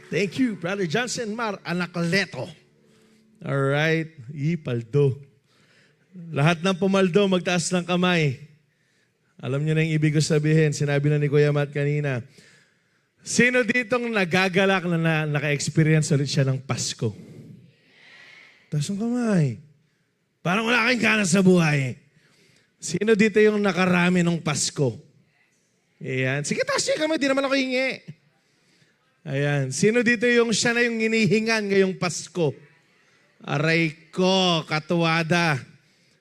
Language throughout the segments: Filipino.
Thank you, Brother Johnson Mar Anacleto. Alright, Paldo. Lahat ng pumaldo, magtaas ng kamay. Alam niyo na yung ibig ko sabihin. Sinabi na ni Kuya Matt kanina. Sino ditong nagagalak na naka-experience ulit siya ng Pasko? Taas ng kamay. Parang wala kayong gana sa buhay. Sino dito yung nakarami ng Pasko? Ayan. Sige, taas niya kamay. Di naman ako hingi. Ayan. Sino dito yung siya na yung hinihingan ngayong Pasko? Aray ko, katuwada.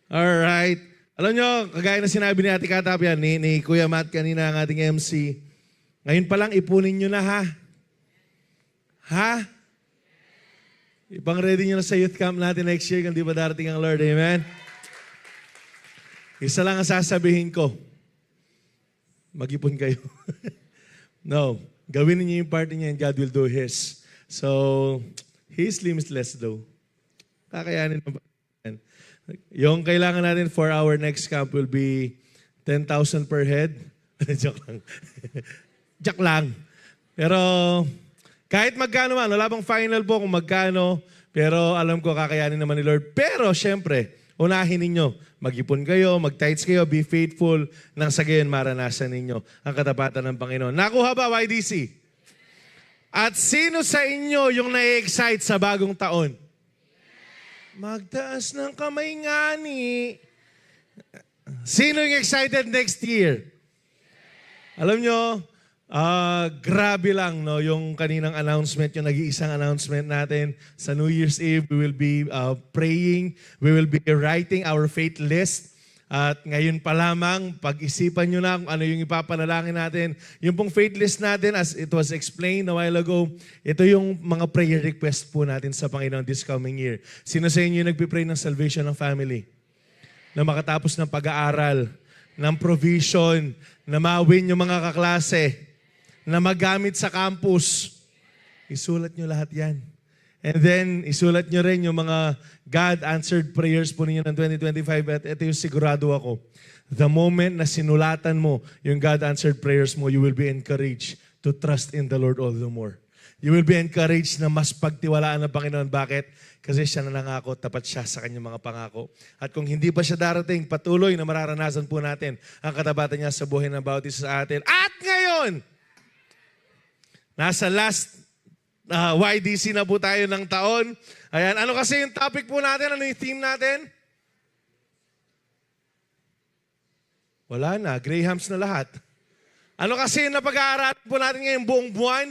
Alright. Alam nyo, kagaya na sinabi ni Ate Katapia, ni Kuya Matt kanina ang ating MC, ngayon pa lang ipunin nyo na ha. Ha? Ipang ready nyo na sa youth camp natin next year kung di ba darating ang Lord. Amen? Isa lang ang sasabihin ko. Mag-ipon kayo. No. Gawin niyo yung part niya and God will do His. So, His limitless though. Kakayanin mo ba? Yung kailangan natin for our next camp will be 10,000 per head. Joke lang. Joke lang. Pero, kahit magkano man, wala bang final po kung magkano, pero alam ko kakayanin naman ni Lord. Pero, syempre, unahin ninyo, mag-ipon kayo, mag-tithes kayo, be faithful, nang sa gayon maranasan ninyo ang katapatan ng Panginoon. Nakuha ba, YDC? At sino sa inyo yung na-excite sa bagong taon? Magtaas ng kamay nga ni. Sino yung excited next year? Alam nyo, grabe lang no, yung kaninang announcement, yung nag-iisang announcement natin sa New Year's Eve. We will be praying. We will be writing our faith list. At ngayon pa lamang, pag-isipan nyo na kung ano yung ipapanalangin natin. Yung pong faith list natin, as it was explained a while ago, ito yung mga prayer request po natin sa Panginoon this coming year. Sino sa inyo yung nagpipray ng salvation ng family? Na makatapos ng pag-aaral, ng provision, na mawin yung mga kaklase, na magamit sa campus. Isulat nyo lahat yan. And then, isulat nyo rin yung mga God-answered prayers po ninyo ng 2025. At ito yung sigurado ako. The moment na sinulatan mo yung God-answered prayers mo, you will be encouraged to trust in the Lord all the more. You will be encouraged na mas pagtiwalaan ng Panginoon. Bakit? Kasi siya na nangako, tapat siya sa kanyang mga pangako. At kung hindi pa siya darating, patuloy na mararanasan po natin ang katapatan niya sa buhay ng bawat isa sa atin. At ngayon, nasa last YDC na po tayo ng taon. Ayan, ano kasi yung topic po natin? Ano yung theme natin? Wala na, Grahams na lahat. Ano kasi yung napag-aaralan po natin ngayong buong buwan?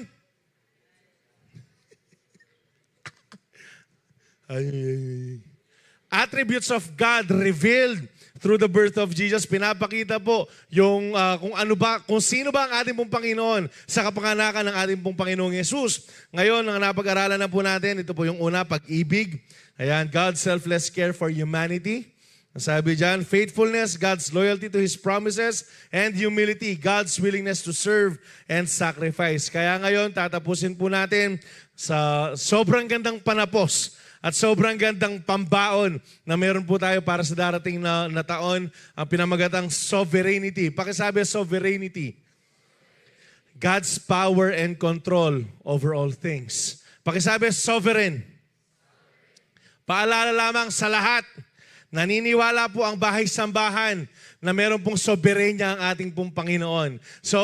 Attributes of God revealed through the birth of Jesus. Pinapakita po yung kung sino ba ang ating pong Panginoon sa kapanganakan ng ating pong Panginoong Yesus. Ngayon, ang napag-aralan na po natin, ito po yung una, pag-ibig. Ayan, God's selfless care for humanity. Sabi dyan, faithfulness, God's loyalty to His promises, and humility, God's willingness to serve and sacrifice. Kaya ngayon, tatapusin po natin sa sobrang gandang panapos at sobrang gandang pambaon na meron po tayo para sa darating na taon, ang pinamagatang sovereignty. Pakisabi, sovereignty. God's power and control over all things. Pakisabi, sovereign. Paalala lamang sa lahat, naniniwala po ang bahay-sambahan na meron pong soberenya ang ating pong Panginoon. So,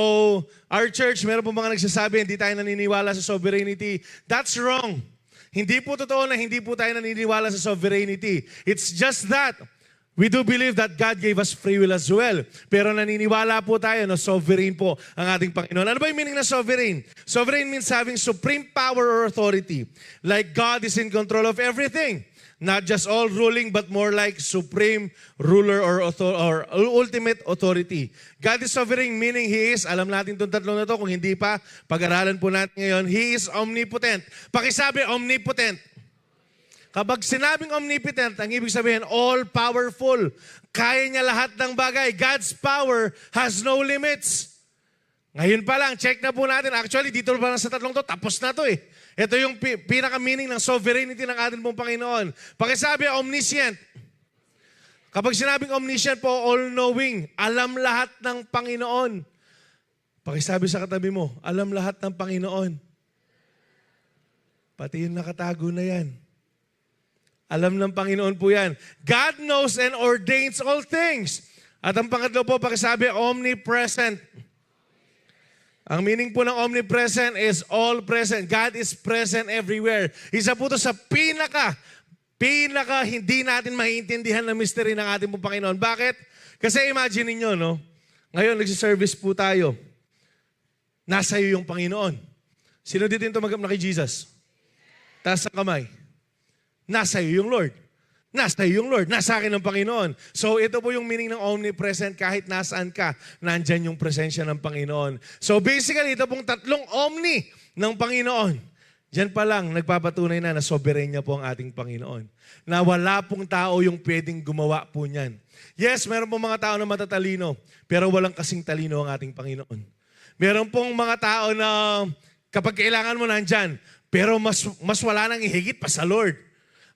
our church, meron pong mga nagsasabi, hindi tayo naniniwala sa sovereignty. That's wrong. Hindi po totoo na hindi po tayo naniniwala sa sovereignty. It's just that we do believe that God gave us free will as well. Pero naniniwala po tayo na sovereign po ang ating Panginoon. Ano ba yung meaning na sovereign? Sovereign means having supreme power or authority. Like God is in control of everything. Not just all ruling, but more like supreme ruler or ultimate authority. God is sovereign, meaning He is, alam natin itong tatlong na ito, kung hindi pa, pag-aralan po natin ngayon, He is omnipotent. Pakisabi, omnipotent. Kapag sinabing omnipotent, ang ibig sabihin, all-powerful. Kaya niya lahat ng bagay. God's power has no limits. Ngayon pa lang, check na po natin. Actually, dito pa lang sa tatlong to, tapos na to eh. Ito yung pinaka-meaning ng sovereignty ng ating pong Panginoon. Pakisabi, omniscient. Kapag sinabing omniscient po, all-knowing, alam lahat ng Panginoon. Pakisabi sa katabi mo, alam lahat ng Panginoon. Pati yung nakatago na yan. Alam ng Panginoon po yan. God knows and ordains all things. At ang pangatlo po, pakisabi, omnipresent. Ang meaning po ng omnipresent is all present. God is present everywhere. Isa po ito sa pinaka hindi natin maiintindihan na mystery ng ating pong Panginoon. Bakit? Kasi imagine niyo, no? Ngayon, nagsiservice po tayo. Nasa iyo yung Panginoon. Sino dito yung tumanggap na kay Jesus? Taas ang kamay. Nasa iyo yung Lord. Nasa iyo yung Lord. Nasa akin ang Panginoon. So ito po yung meaning ng omnipresent. Kahit nasaan ka, nandyan yung presensya ng Panginoon. So basically, ito pong tatlong omni ng Panginoon. Diyan pa lang, nagpapatunay na sovereign niya po ang ating Panginoon. Na wala pong tao yung pwedeng gumawa po niyan. Yes, meron pong mga tao na matatalino, pero walang kasing talino ang ating Panginoon. Meron pong mga tao na kapag kailangan mo nandyan, pero mas wala nang ihigit pa sa Lord.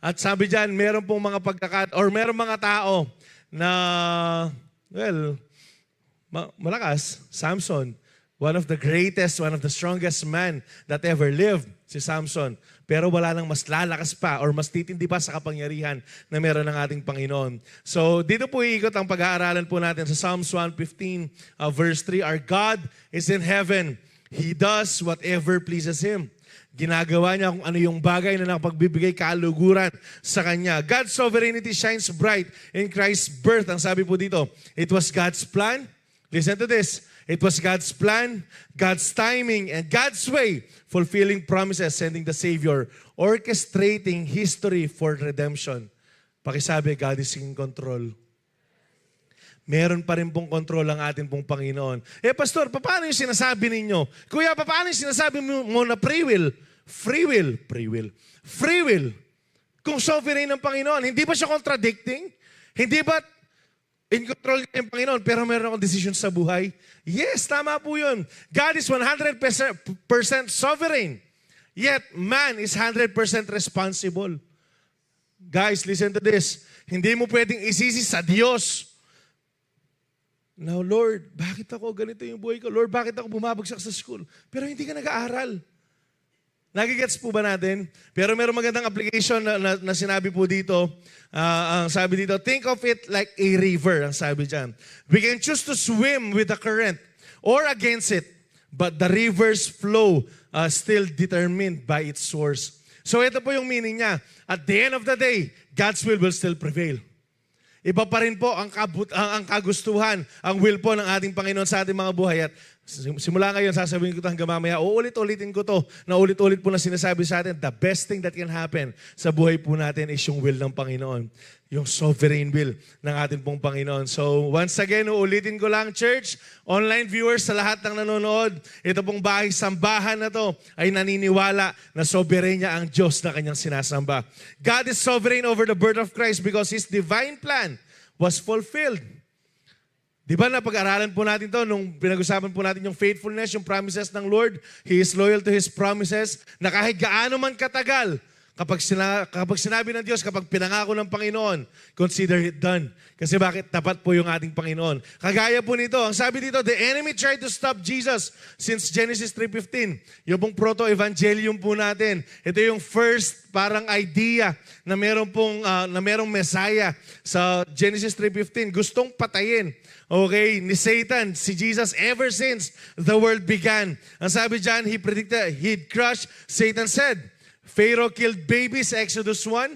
At sabi dyan, meron pong mga meron mga tao na, well, malakas. Samson, one of the greatest, one of the strongest man that ever lived, si Samson. Pero wala nang mas lalakas pa or mas titindi pa sa kapangyarihan na meron ng ating Panginoon. So, dito po iikot ang pag-aaralan po natin sa Psalms 115, verse 3. Our God is in heaven. He does whatever pleases Him. Ginagawa niya kung ano yung bagay na nakapagbibigay kaluguran sa Kanya. God's sovereignty shines bright in Christ's birth. Ang sabi po dito, it was God's plan. Listen to this. It was God's plan, God's timing, and God's way, fulfilling promises, sending the Savior, orchestrating history for redemption. Pakisabi, God is in control. Meron pa rin pong control ang ating pong Panginoon. Pastor, paano yung sinasabi ninyo? Kuya, paano yung sinasabi mo na free will? Free will. Free will. Kung sovereign ng Panginoon, hindi ba siya contradicting? Hindi ba in control niya yung Panginoon, pero meron akong decision sa buhay? Yes, tama po yun. God is 100% sovereign. Yet, man is 100% responsible. Guys, listen to this. Hindi mo pwedeng isisi sa Diyos. Now, Lord, bakit ako ganito yung buhay ko? Lord, bakit ako bumabagsak sa school? Pero hindi ka nag-aaral. Nagigets po ba natin? Pero meron magandang application na sinabi po dito. Ang sabi dito, think of it like a river. Ang sabi dyan. We can choose to swim with the current or against it. But the river's flow still determined by its source. So ito po yung meaning niya. At the end of the day, God's will still prevail. Iba pa rin po ang kagustuhan, ang will po ng ating Panginoon sa ating mga buhay. At simula ngayon, sasabihin ko ito hanggang mamaya, uulit-ulitin ko to, na ulit-ulit po na sinasabi sa atin, the best thing that can happen sa buhay po natin is yung will ng Panginoon. Yung sovereign will ng ating pong Panginoon. So, once again, uulitin ko lang, church, online viewers, sa lahat ng nanonood, ito pong bahay sambahan na to ay naniniwala na sovereign niya ang Diyos na kanyang sinasamba. God is sovereign over the birth of Christ because His divine plan was fulfilled. Di ba na pag-aralan po natin to nung pinag-usapan po natin yung faithfulness, yung promises ng Lord. He is loyal to His promises na kahit gaano man katagal, kapag sinabi ng Diyos, kapag pinangako ng Panginoon, consider it done. Kasi bakit? Tapat po yung ating Panginoon. Kagaya po nito, ang sabi dito, the enemy tried to stop Jesus since Genesis 3:15. Yung pong proto-evangelium po natin. Ito yung first parang idea na merong Messiah sa Genesis 3:15. Gustong patayin. Okay, ni Satan, si Jesus, ever since the world began. Ang sabi dyan, he predicted, he'd crush, Satan said. Pharaoh killed babies, Exodus 1.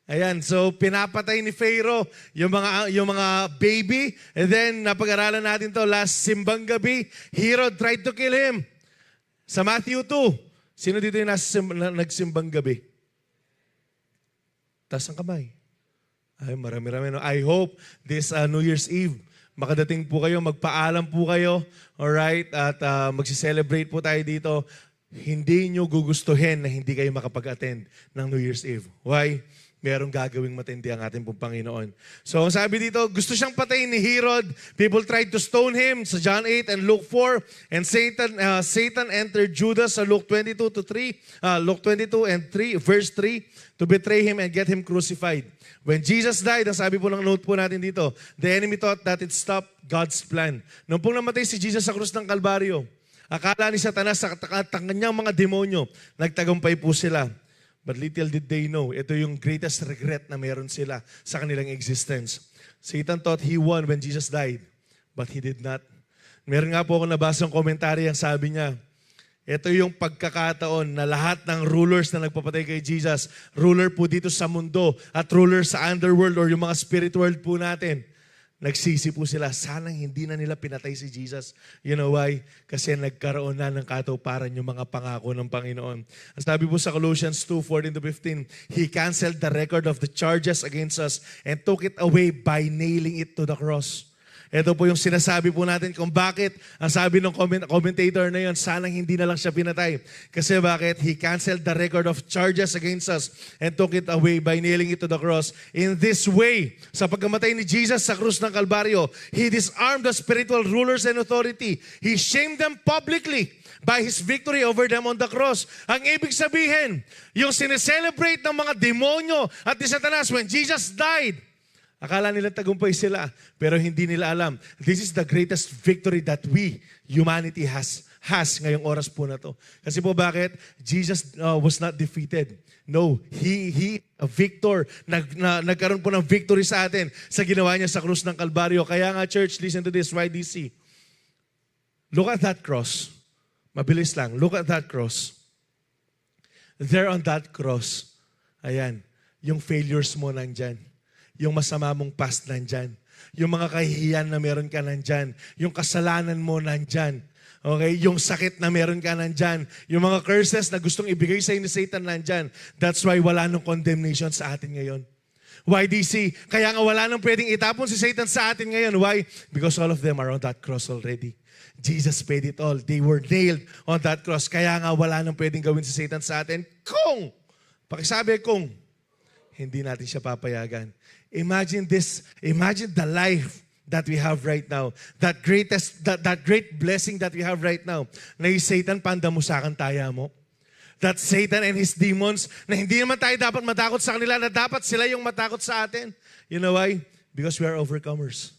Ayan, so pinapatay ni Pharaoh yung mga baby. And then, napag-aralan natin to last simbang gabi, Herod tried to kill him. Sa Matthew 2, sino dito yung nagsimbang gabi? Taas ang kamay. Ay, marami-rami. No? I hope this New Year's Eve, makadating po kayo, magpaalam po kayo, alright? At magsiselebrate po tayo dito. Hindi nyo gugustuhin na hindi kayo makapag-attend ng New Year's Eve. Why? merong gagawing matindi ang ating pong Panginoon. So, ang sabi dito, gusto siyang patayin ni Herod. People tried to stone him sa John 8 and Luke 4. And Satan entered Judas sa Luke 22 to 3, Luke 22 and 3, verse 3, to betray him and get him crucified. When Jesus died, ang sabi po ng note po natin dito, the enemy thought that it stopped God's plan. Nung pong namatay si Jesus sa krus ng Kalbaryo, akala ni Satanas sa kanyang mga demonyo, nagtagumpay po sila. But little did they know, ito yung greatest regret na meron sila sa kanilang existence. Satan thought he won when Jesus died, but he did not. Meron nga po ako nabasang komentary ang sabi niya, ito yung pagkakataon na lahat ng rulers na nagpapatay kay Jesus, ruler po dito sa mundo at ruler sa underworld or yung mga spirit world po natin, nagsisi po sila, sanang hindi na nila pinatay si Jesus. You know why? Kasi nagkaroon na ng katuparan yung mga pangako ng Panginoon. Ang sabi po sa Colossians 2:14-15, He canceled the record of the charges against us and took it away by nailing it to the cross. Ito po yung sinasabi po natin kung bakit ang sabi ng commentator na yun, sanang hindi na lang siya pinatay. Kasi bakit? He canceled the record of charges against us and took it away by nailing it to the cross. In this way, sa pagkamatay ni Jesus sa krus ng Kalbaryo, He disarmed the spiritual rulers and authority. He shamed them publicly by His victory over them on the cross. Ang ibig sabihin, yung sineselebrate ng mga demonyo at ni Satanas when Jesus died, akala nila tagumpay sila, pero hindi nila alam. This is the greatest victory that we, humanity, has ngayong oras po na to. Kasi po bakit? Jesus was not defeated. No, He a victor. Nagkaroon po ng victory sa atin sa ginawa niya sa krus ng Kalbaryo. Kaya nga, church, listen to this, YDC. Look at that cross. Mabilis lang. Look at that cross. There on that cross, ayan, yung failures mo nandyan. Yung masama mong past nandyan. Yung mga kahihiyan na meron ka nandyan. Yung kasalanan mo nandyan. Okay? Yung sakit na meron ka nandyan. Yung mga curses na gustong ibigay sa ni Satan nandyan. That's why wala nang condemnation sa atin ngayon. YDC, kaya nga wala nang pwedeng itapon si Satan sa atin ngayon. Why? Because all of them are on that cross already. Jesus paid it all. They were nailed on that cross. Kaya nga wala nang pwedeng gawin si Satan sa atin kung, pakisabi kung, hindi natin siya papayagan. Imagine this. Imagine the life that we have right now. That great blessing that we have right now. Na yung Satan, pandamusakan taya mo. That Satan and his demons, na hindi naman tayo dapat matakot sa kanila, na dapat sila yung matakot sa atin. You know why? Because we are overcomers.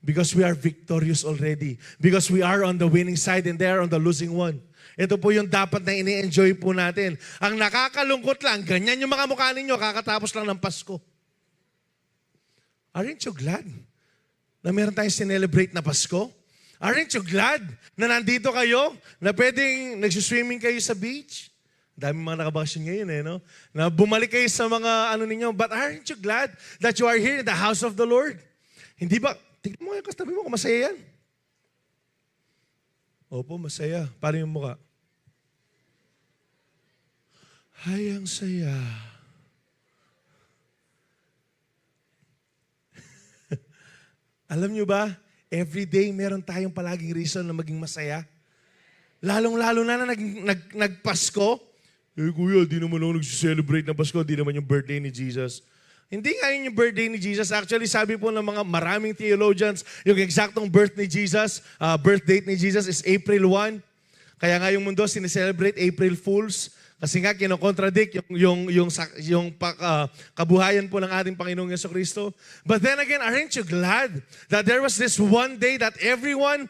Because we are victorious already. Because we are on the winning side and they are on the losing one. Ito po yung dapat na ini-enjoy po natin. Ang nakakalungkot lang, ganyan yung mga mukha ninyo, kakatapos lang ng Pasko. Aren't you glad na meron tayong sinelebrate na Pasko? Aren't you glad na nandito kayo, na pwedeng nagsiswimming kayo sa beach? Dami mga nakabakasyon ngayon no? Na bumalik kayo sa mga ano ninyo. But aren't you glad that you are here in the house of the Lord? Hindi ba, tignan mo yung kastabi mo kung masaya yan. Opo, masaya. Paano yung mukha? Ay, ang saya. Alam nyo ba, every day meron tayong palaging reason na maging masaya. Lalong-lalo na nagpasko. Eh kuya, di naman ako nag-celebrate ng Pasko, di naman yung birthday ni Jesus. Hindi nga yun yung birthday ni Jesus. Actually, sabi po ng mga maraming theologians, yung eksaktong birth date ni Jesus is April 1. Kaya nga yung mundo sineselebrate April Fools. Kasi nga kinokontradict yung kabuhayan po ng ating Panginoong Jesucristo. But then again, aren't you glad that there was this one day that everyone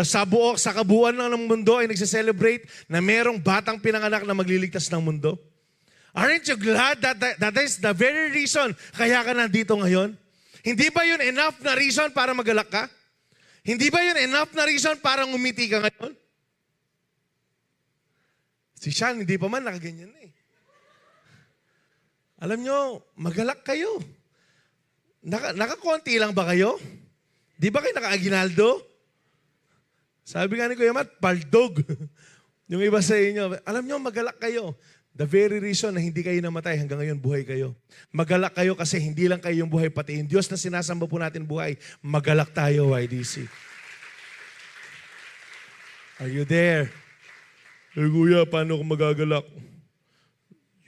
sa kabuuan ng mundo ay nagsiselebrate na merong batang pinanganak na magliligtas ng mundo? Aren't you glad that is the very reason kaya ka nandito ngayon? Hindi ba yun enough na reason para magalak ka? Hindi ba yun enough na reason para ngumiti ka ngayon? Si Sean, hindi pa man, nakaganyan na eh. Alam nyo, magalak kayo. Nakakonti lang ba kayo? Di ba kayo naka-aginaldo? Sabi nga ni Kuya Matt, paldog. Yung iba sa inyo, alam nyo, magalak kayo. The very reason na hindi kayo namatay, hanggang ngayon buhay kayo. Magalak kayo kasi hindi lang kayo yung buhay, pati yung Diyos na sinasamba po natin buhay. Magalak tayo, YDC. Are you there? Eh kuya, paano kung magagalak?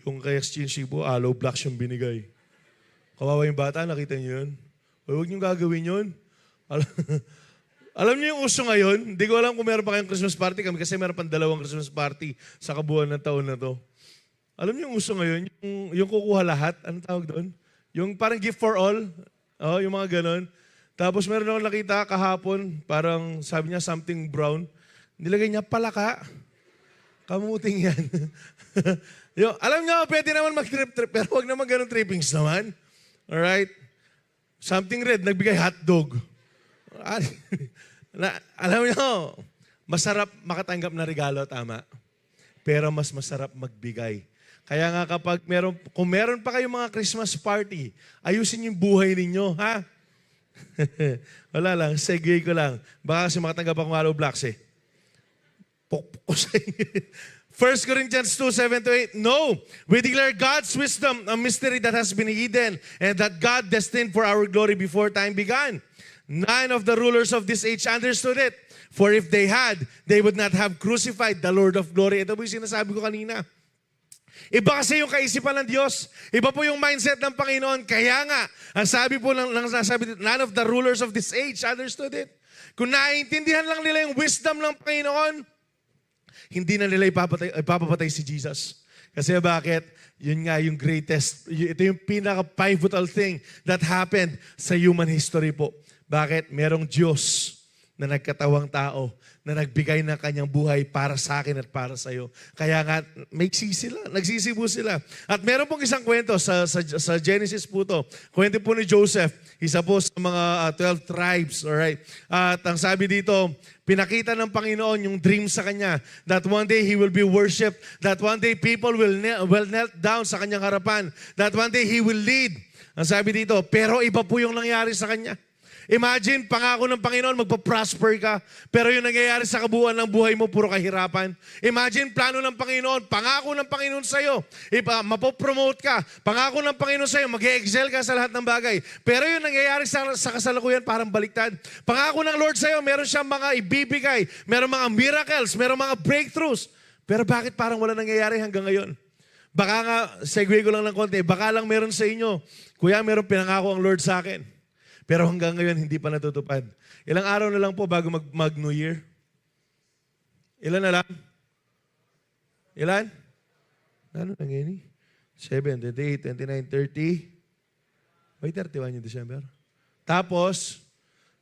Yung kay Exchange po, aloe blocks yung binigay. Kawawa yung bata, nakita niyo yun? Huwag niyong gagawin yun. Alam niyo yung uso ngayon? Hindi ko alam kung meron pa kayong Christmas party kami kasi meron pang 2 Christmas party sa kabuuan ng taon na to. Alam niyo yung uso ngayon? Yung kukuha lahat, anong tawag doon? Yung parang gift for all. Oh, yung mga ganon. Tapos meron akong nakita kahapon, parang sabi niya something brown. Nilagay niya palaka. Kamuting yan. Alam niyo, pwede naman mag-trip-trip, pero huwag naman ganun trippings naman. Alright? Something red, nagbigay hotdog. Alam niyo, masarap makatanggap na regalo, tama. Pero mas masarap magbigay. Kaya nga kung meron pa kayong mga Christmas party, ayusin yung buhay ninyo, ha? Wala lang, segue ko lang. Baka kasi makatanggap akong hollow blocks eh. Pokpok ko sa inyo. 1 Corinthians 2:7-8, no, we declare God's wisdom, a mystery that has been hidden, and that God destined for our glory before time began. None of the rulers of this age understood it. For if they had, they would not have crucified the Lord of glory. Ito po yung sinasabi ko kanina. Iba kasi yung kaisipan ng Diyos. Iba po yung mindset ng Panginoon. Kaya nga, ang sabi po none of the rulers of this age understood it. Kung naiintindihan lang nila yung wisdom ng Panginoon, hindi na nila ipapapatay si Jesus. Kasi bakit? Yun nga yung greatest, ito yung pinaka-pivotal thing that happened sa human history po. Bakit? Merong Diyos na nagkatawang tao, na nagbigay ng kanyang buhay para sa akin at para sa iyo. Kaya nga, nagsisibo sila. At meron pong isang kwento sa Genesis po to. Kwento po ni Joseph, isa po sa mga 12 tribes. Alright? At ang sabi dito, pinakita ng Panginoon yung dream sa kanya that one day he will be worshipped, that one day people will knelt down sa kanyang harapan, that one day he will lead. Ang sabi dito, pero iba po yung nangyari sa kanya. Imagine, pangako ng Panginoon, magpa-prosper ka, pero yung nangyayari sa kabuuan ng buhay mo, puro kahirapan. Imagine, plano ng Panginoon, pangako ng Panginoon sa'yo, mapopromote ka, pangako ng Panginoon sa'yo, mag-excel ka sa lahat ng bagay. Pero yung nangyayari sa kasalukuyan, parang baliktad. Pangako ng Lord sa'yo, meron siyang mga ibibigay, meron mga miracles, meron mga breakthroughs. Pero bakit parang wala nangyayari hanggang ngayon? Baka nga, segue ko lang ng konti, baka lang meron sa inyo, kuya, meron pinangako ang Lord sa akin. Pero hanggang ngayon, hindi pa natutupad. Ilang araw na lang po bago mag-New Year? Ilan na lang? Ilan? Ano lang yun? 7, 28, 29, 30. May 31 yung December. Tapos,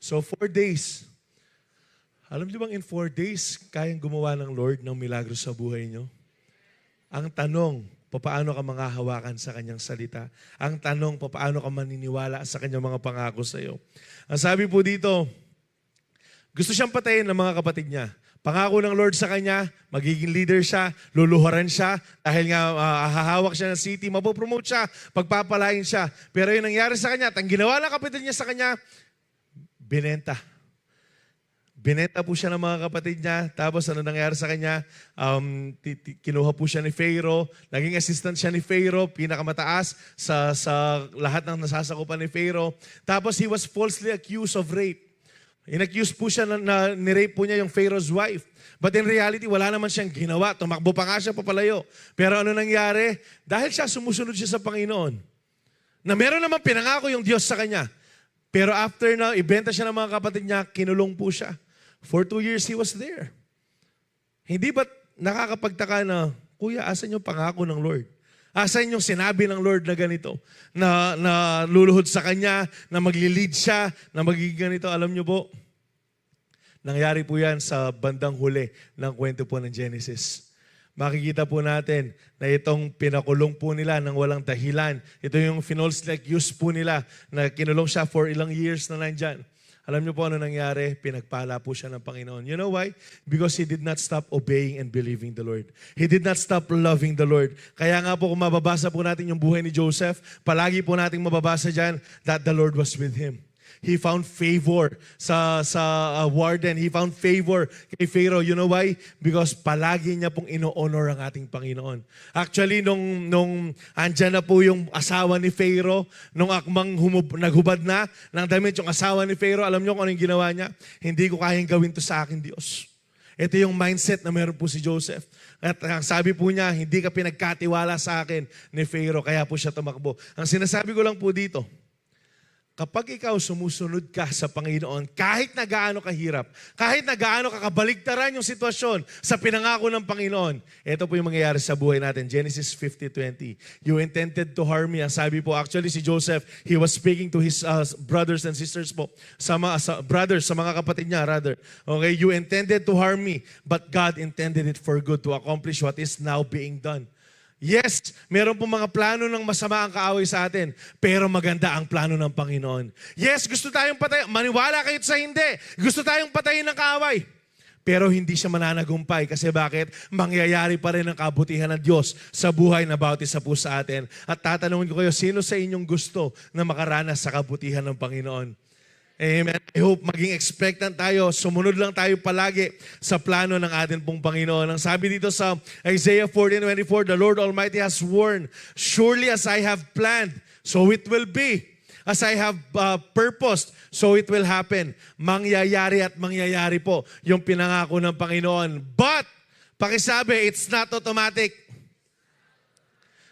so 4 days. Alam niyo bang in 4 days, kayang gumawa ng Lord ng milagro sa buhay niyo? Ang tanong, paano ka manghahawakan sa kanyang salita? Ang tanong, paano ka maniniwala sa kanyang mga pangako sa iyo? Ang sabi po dito, gusto siyang patayin ng mga kapatid niya. Pangako ng Lord sa kanya, magiging leader siya, luluhuran siya, dahil nga hahawak siya ng city, mapopromote siya, pagpapalain siya. Pero yung nangyari sa kanya, at ang ginawa ng kapatid niya sa kanya, binenta. Binenta po siya ng mga kapatid niya. Tapos ano nangyari sa kanya? Kinuha po siya ni Pharaoh. Naging assistant siya ni Pharaoh, pinakamataas sa lahat ng nasasakupan ni Pharaoh. Tapos he was falsely accused of rape. In-accuse po siya na ni-rape po niya yung Pharaoh's wife. But in reality, wala naman siyang ginawa. Tumakbo pa nga siya papalayo. Pero ano nangyari? Dahil sumusunod siya sa Panginoon. Na meron naman pinangako yung Diyos sa kanya. Pero after na ibenta siya ng mga kapatid niya, kinulong po siya. For 2 years, he was there. Hindi ba't nakakapagtaka na, Kuya, asan yung pangako ng Lord? Asan yung sinabi ng Lord na ganito? Na luluhod sa Kanya, na magli-lead siya, na magiging ganito. Alam niyo po, nangyari po yan sa bandang huli ng kwento po ng Genesis. Makikita po natin na itong pinakulong po nila ng walang dahilan. Ito yung falsely accused po nila na kinulong siya for ilang years na nandyan. Alam niyo po ano nangyari? Pinagpala po siya ng Panginoon. You know why? Because he did not stop obeying and believing the Lord. He did not stop loving the Lord. Kaya nga po kung mababasa po natin yung buhay ni Joseph, palagi po nating mababasa dyan that the Lord was with him. He found favor sa warden. He found favor kay Pharaoh. You know why? Because palagi niya pong ino-honor ang ating Panginoon. Actually, nung andyan na po yung asawa ni Pharaoh, nung akmang naghubad na ng damit yung asawa ni Pharaoh, alam niyo kung ano yung ginawa niya? Hindi ko kayang gawin to sa akin, Diyos. Ito yung mindset na meron po si Joseph. At ang sabi po niya, hindi ka pinagkatiwala sa akin ni Pharaoh, kaya po siya tumakbo. Ang sinasabi ko lang po dito, kapag ikaw sumusunod ka sa Panginoon, kahit na gaano kahirap, kahit na gaano kakabaligtaran yung sitwasyon sa pinangako ng Panginoon, ito po yung mangyayari sa buhay natin. Genesis 50:20. You intended to harm me. Ang sabi po, actually si Joseph, he was speaking to his brothers and sisters po. Sa mga kapatid niya, rather. Okay, you intended to harm me, but God intended it for good to accomplish what is now being done. Yes, meron po mga plano ng masama ang kaaway sa atin, pero maganda ang plano ng Panginoon. Yes, gusto tayong patayin. Maniwala kayo sa hindi. Gusto tayong patayin ng kaaway. Pero hindi siya mananagumpay. Kasi bakit? Mangyayari pa rin ang kabutihan ng Diyos sa buhay na bawat isa po sa atin. At tatanungin ko kayo, sino sa inyong gusto na makaranas sa kabutihan ng Panginoon? Amen. I hope maging expectant tayo. Sumunod lang tayo palagi sa plano ng ating pong Panginoon. Ang sabi dito sa Isaiah 14:24, the Lord Almighty has sworn, surely as I have planned, so it will be. As I have purposed, so it will happen. Mangyayari at mangyayari po yung pinangako ng Panginoon. But, pakisabi, it's not automatic.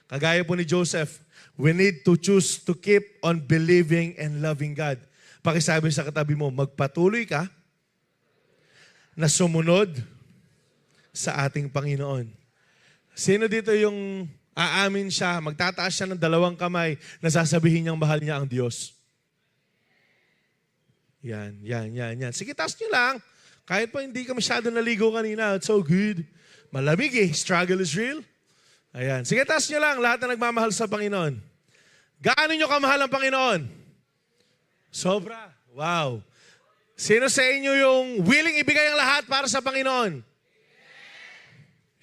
Kagaya po ni Joseph, we need to choose to keep on believing and loving God. Pakisabi sa katabi mo, magpatuloy ka na sumunod sa ating Panginoon. Sino dito yung aamin siya, magtataas siya ng 2 kamay na sasabihin niyang mahal niya ang Diyos? Yan. Sige, taas niyo lang. Kahit pa hindi ka masyado naligo kanina, it's so good. Malamig eh, struggle is real. Ayan. Sige, taas niyo lang, lahat na nagmamahal sa Panginoon. Gaano niyo kamahal ang Panginoon? Sobra. Wow. Sino sa inyo yung willing ibigay ang lahat para sa Panginoon?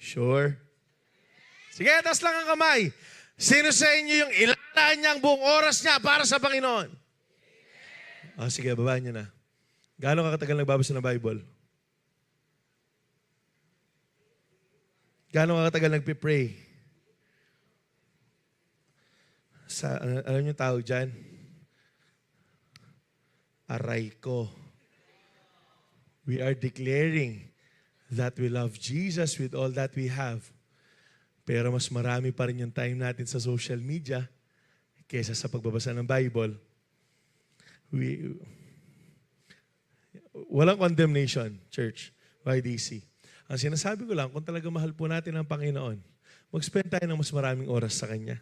Sure. Sige, taas lang ang kamay. Sino sa inyo yung ilalaan niya ang buong oras niya para sa Panginoon? Oh, sige, babaan niyo na. Gaano ka katagal nagbabasa ng Bible? Gaano ka katagal nagpipray? Alam niyo tawag dyan? Aray ko. We are declaring that we love Jesus with all that we have. Pero mas marami pa rin yung time natin sa social media kaysa sa pagbabasa ng Bible. Walang condemnation, church, YDC. Ang sinasabi ko lang, kung talaga mahal po natin ang Panginoon, mag-spend tayo ng mas maraming oras sa Kanya.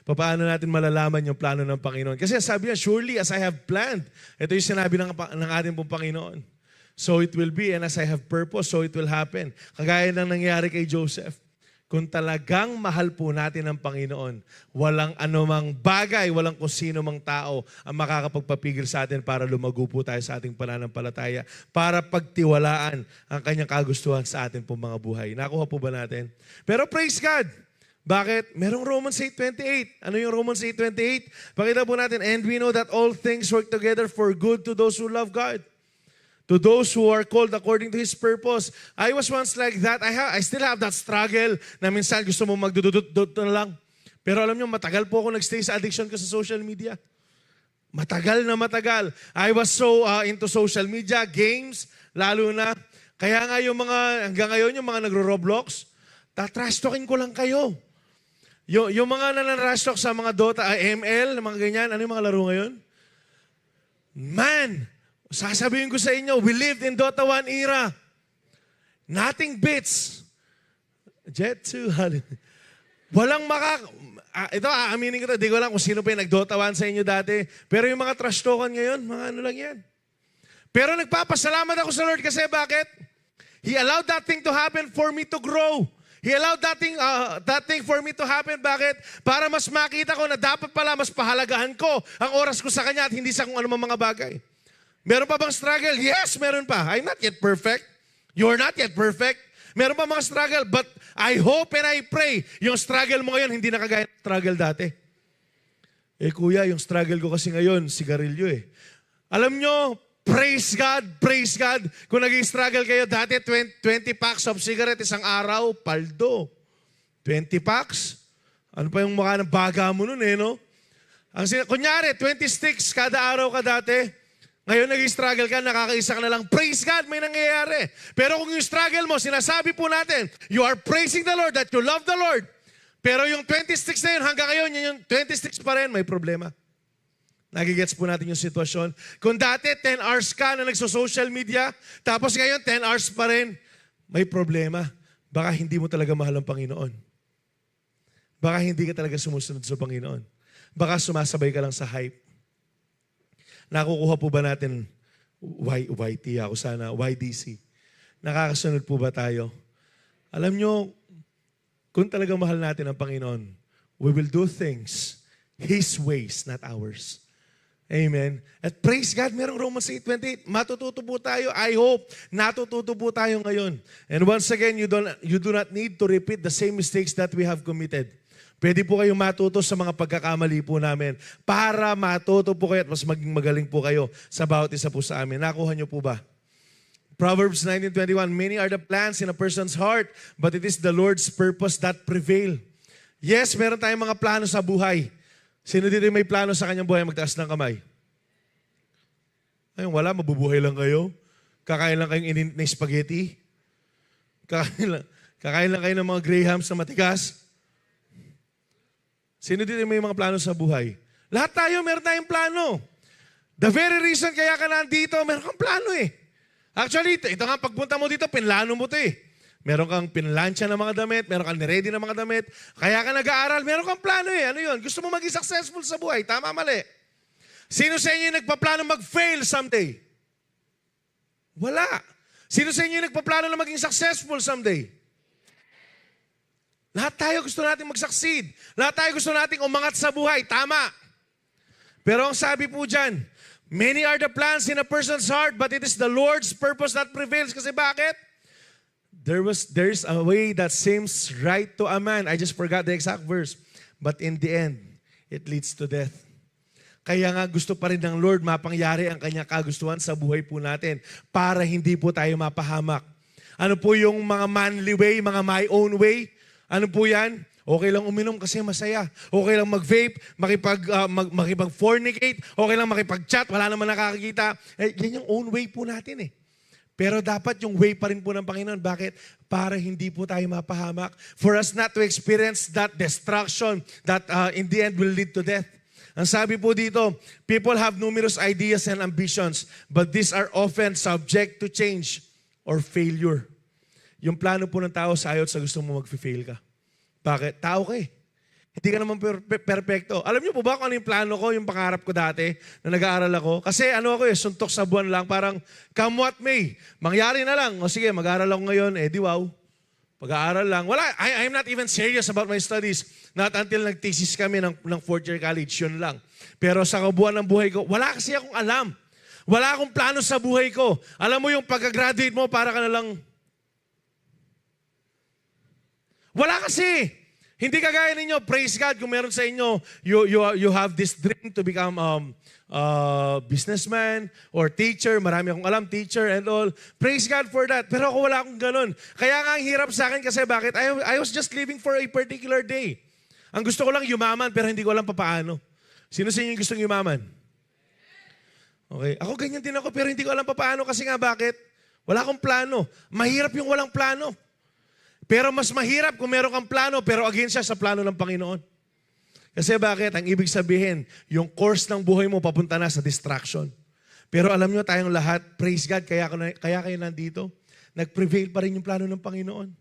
Paano natin malalaman yung plano ng Panginoon? Kasi sabi niya, surely as I have planned. Ito yung sinabi ng ating pong Panginoon. So it will be, and as I have purpose, so it will happen. Kagaya ng nangyari kay Joseph. Kung talagang mahal po natin ang Panginoon, walang anumang bagay, walang kung sino mang tao ang makakapagpapigil sa atin para lumago po tayo sa ating pananampalataya, para pagtiwalaan ang kanyang kagustuhan sa atin pong mga buhay. Nakuha po ba natin? Pero praise God! Bakit? Merong Romans 8:28. Ano yung Romans 8:28? Pakita po natin, and we know that all things work together for good to those who love God, to those who are called according to His purpose. I was once like that. I still have that struggle na minsan gusto mo magdududut na lang. Pero alam nyo, matagal po ako nagstay sa addiction ko sa social media. Matagal na matagal. I was so into social media, games, lalo na. Kaya nga yung hanggang ngayon, yung mga nagro-Roblox, tatrash talking ko lang kayo. Yung mga nanarash talk sa mga Dota, ML, mga ganyan, ano yung mga laro ngayon? Man, sasabihin ko sa inyo, we lived in Dota 1 era. Nothing beats. Jet 2, walang ito, aaminin ko ito, di ko alam kung sino pa yung nag-Dota 1 sa inyo dati, pero yung mga trash talkan ngayon, mga ano lang yan. Pero nagpapasalamat ako sa Lord kasi bakit? He allowed that thing to happen for me to grow. He allowed that thing for me to happen. Bakit? Para mas makita ko na dapat pala mas pahalagahan ko ang oras ko sa Kanya at hindi sa kung anumang mga bagay. Meron pa bang struggle? Yes, meron pa. I'm not yet perfect. You're not yet perfect. Meron pa mga struggle, but I hope and I pray yung struggle mo ngayon hindi na kagaya ng struggle dati. Kuya, yung struggle ko kasi ngayon, sigarilyo eh. Alam nyo, praise God. Kung nag-struggle kayo dati, 20 packs of cigarette isang araw, paldo. 20 packs? Ano pa yung mukha ng baga mo nun no? Kunyari, 20 sticks kada araw ka dati, Ngayon nag-struggle ka, nakakaisa ka na lang, praise God, may nangyayari. Pero kung yung struggle mo, sinasabi po natin, you are praising the Lord, that you love the Lord. Pero yung 26 na yun, hanggang ngayon, yung 26 pa rin, may problema. Nagigets po natin yung sitwasyon. Kung dati 10 hours ka na nagso-social media, tapos ngayon 10 hours pa rin, may problema. Baka hindi mo talaga mahal ang Panginoon. Baka hindi ka talaga sumusunod sa Panginoon. Baka sumasabay ka lang sa hype. Nakukuha po ba natin YT ako sana, YDC? Nakakasunod po ba tayo? Alam nyo, kung talagang mahal natin ang Panginoon, we will do things His ways, not ours. Amen. At praise God, merong Romans 8:28. Matututo po tayo. I hope natututo po tayo ngayon. And once again, you do not need to repeat the same mistakes that we have committed. Pwede po kayong matuto sa mga pagkakamali po namin para matuto po kayo at mas maging magaling po kayo sa bawat isa po sa amin. Nakuha niyo po ba? Proverbs 19:21, many are the plans in a person's heart, but it is the Lord's purpose that prevail. Yes, meron tayong mga plano sa buhay. Sino dito may plano sa kanyang buhay? Magtaas ng kamay. Ayun, wala, mabubuhay lang kayo. Kakain lang kayong ininit na spaghetti. Kakain lang kayo ng mga grahams na matigas. Sino dito may mga plano sa buhay? Lahat tayo, meron tayong plano. The very reason kaya ka nandito, meron kang plano eh. Actually, ito nga, pagpunta mo dito, pinlano mo ito eh. Meron kang pinlansya ng mga damit, meron kang niready ng mga damit, kaya ka nag-aaral, meron kang plano eh. Ano yun? Gusto mo maging successful sa buhay, tama, mali. Sino sa inyo yung nagpaplano mag-fail someday? Wala. Sino sa inyo yung nagpaplano na maging successful someday? Lahat tayo gusto natin mag-succeed. Lahat tayo gusto natin umangat sa buhay, tama. Pero ang sabi po dyan, many are the plans in a person's heart, but it is the Lord's purpose that prevails. Kasi bakit? There's a way that seems right to a man. I just forgot the exact verse. But in the end, it leads to death. Kaya nga gusto pa rin ng Lord mapangyari ang kanyang kagustuhan sa buhay po natin para hindi po tayo mapahamak. Ano po yung mga manly way, mga my own way? Ano po yan? Okay lang uminom kasi masaya. Okay lang mag-vape, makipag-fornicate, okay lang makipag-chat, wala naman nakakakita. Yan yung own way po natin eh. Pero dapat yung way pa rin po ng Panginoon. Bakit? Para hindi po tayo mapahamak. For us not to experience that destruction that in the end will lead to death. Ang sabi po dito, people have numerous ideas and ambitions, but these are often subject to change or failure. Yung plano po ng tao sa ayot sa gusto mo mag-fail ka. Bakit? Tao ka eh. Hindi ka naman perfecto. Alam niyo po ba kung ano yung plano ko, yung pangarap ko dati na nag-aaral ako? Kasi ano ako eh, suntok sa buwan lang, parang come what may. Mangyari na lang. O sige, mag-aaral ako ngayon, di wow. Pag-aaral lang. Wala, I'm not even serious about my studies. Not until nag-thesis kami ng fourth year college, yun lang. Pero sa kabuuan ng buhay ko, wala kasi akong alam. Wala akong plano sa buhay ko. Alam mo yung pagka-graduate mo, para ka na lang. Wala kasi. Hindi kagaya ninyo, praise God, kung meron sa inyo, you have this dream to become businessman or teacher. Marami akong alam, teacher and all. Praise God for that. Pero ako wala akong ganun. Kaya nga ang hirap sa akin kasi bakit? I was just living for a particular day. Ang gusto ko lang yumaman pero hindi ko alam paano. Sino sa inyo yung gustong yumaman? Okay. Ako ganyan din ako pero hindi ko alam paano kasi nga bakit? Wala akong plano. Mahirap yung walang plano. Pero mas mahirap kung meron kang plano pero against siya sa plano ng Panginoon. Kasi bakit? Ang ibig sabihin, yung course ng buhay mo papunta na sa distraction. Pero alam nyo tayong lahat, praise God, kaya kayo nandito. Nag-prevail pa rin yung plano ng Panginoon.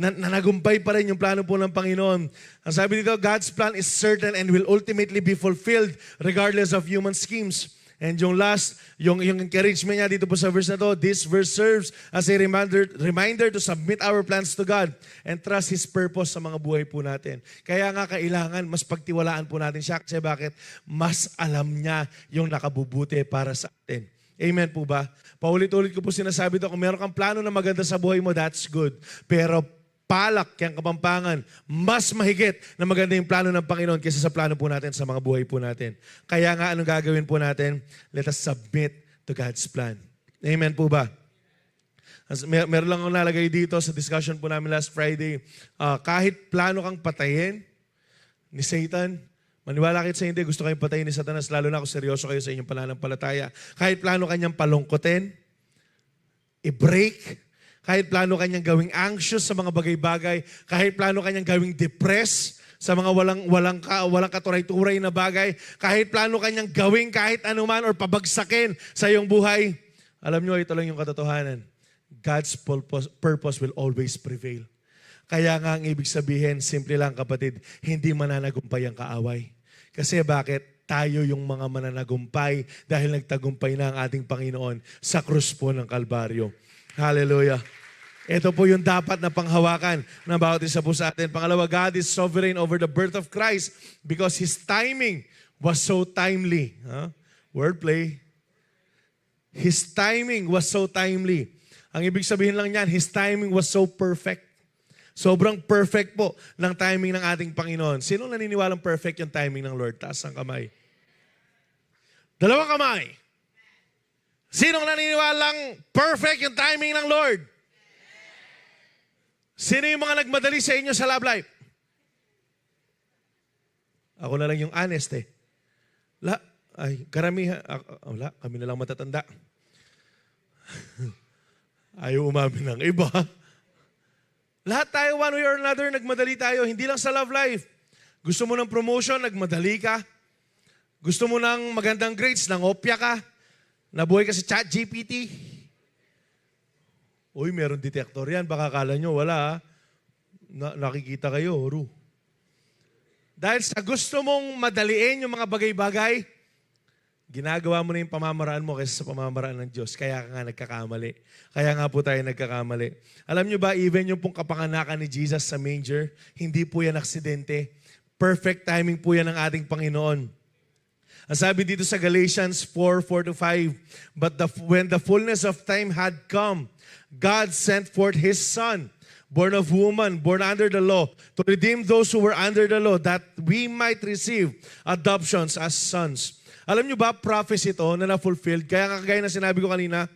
Nanagumpay pa rin yung plano po ng Panginoon. Ang sabi dito, God's plan is certain and will ultimately be fulfilled regardless of human schemes. And yung last, yung encouragement niya dito po sa verse na to, this verse serves as a reminder to submit our plans to God and trust His purpose sa mga buhay po natin. Kaya nga kailangan mas pagtiwalaan po natin siya. Kasi bakit? Mas alam niya yung nakabubuti para sa atin. Amen po ba? Paulit-ulit ko po sinasabi to, kung meron kang plano na maganda sa buhay mo, that's good. Pero palak yung Kapampangan, mas mahigit na maganda yung plano ng Panginoon kaysa sa plano po natin sa mga buhay po natin. Kaya nga, anong gagawin po natin? Let us submit to God's plan. Amen po ba? Meron lang akong nalagay dito sa discussion po namin last Friday. Kahit plano kang patayin ni Satan, Maniwala kayo sa hindi, gusto kayong patayin ni Satanas, lalo na kung seryoso kayo sa inyong pananampalataya. Kahit plano kanyang palungkotin, i-break, kahit plano kanyang gawing anxious sa mga bagay-bagay, kahit plano kanyang gawing depressed sa mga walang katuray-turay na bagay, kahit plano kanyang gawing kahit anuman or pabagsakin sa iyong buhay, alam nyo, ito lang yung katotohanan. God's purpose will always prevail. Kaya nga ang ibig sabihin, simple lang kapatid, hindi mananagumpay ang kaaway. Kasi bakit? Tayo yung mga mananagumpay dahil nagtagumpay na ang ating Panginoon sa krus po ng Kalbaryo. Hallelujah. Ito po yung dapat na panghawakan ng bawat isa po sa atin. Pangalawa, God is sovereign over the birth of Christ because His timing was so timely. Wordplay. His timing was so timely. Ang ibig sabihin lang niyan, His timing was so perfect. Sobrang perfect po ng timing ng ating Panginoon. Sino naniniwalang perfect yung timing ng Lord? Taas ang kamay. Dalawang kamay. Sino naniniwalang perfect yung timing ng Lord? Sino yung mga nagmadali sa inyo sa love life? Ako na lang yung honest eh. Karamihan. Wala, kami na lang matatanda. Ayaw umamin ng iba. Lahat tayo, one way or another, nagmadali tayo. Hindi lang sa love life. Gusto mo ng promotion, nagmadali ka. Gusto mo ng magandang grades, nangopya ka. Nabuhay ka sa ChatGPT. Uy, meron detector yan. Baka kala nyo, wala. Nakikita kayo, Ru. Dahil sa gusto mong madaliin yung mga bagay-bagay, ginagawa mo na yung pamamaraan mo kaysa sa pamamaraan ng Diyos. Kaya ka nga nagkakamali. Kaya nga po tayo nagkakamali. Alam nyo ba, even yung pong kapanganakan ni Jesus sa manger, hindi po yan aksidente. Perfect timing po yan ng ating Panginoon. Ang sabi dito sa Galatians 4:4-5, But when the fullness of time had come, God sent forth His Son, born of woman, born under the law, to redeem those who were under the law, that we might receive adoptions as sons. Alam nyo ba, prophecy ito na na-fulfilled. Kaya kagaya na sinabi ko kanina,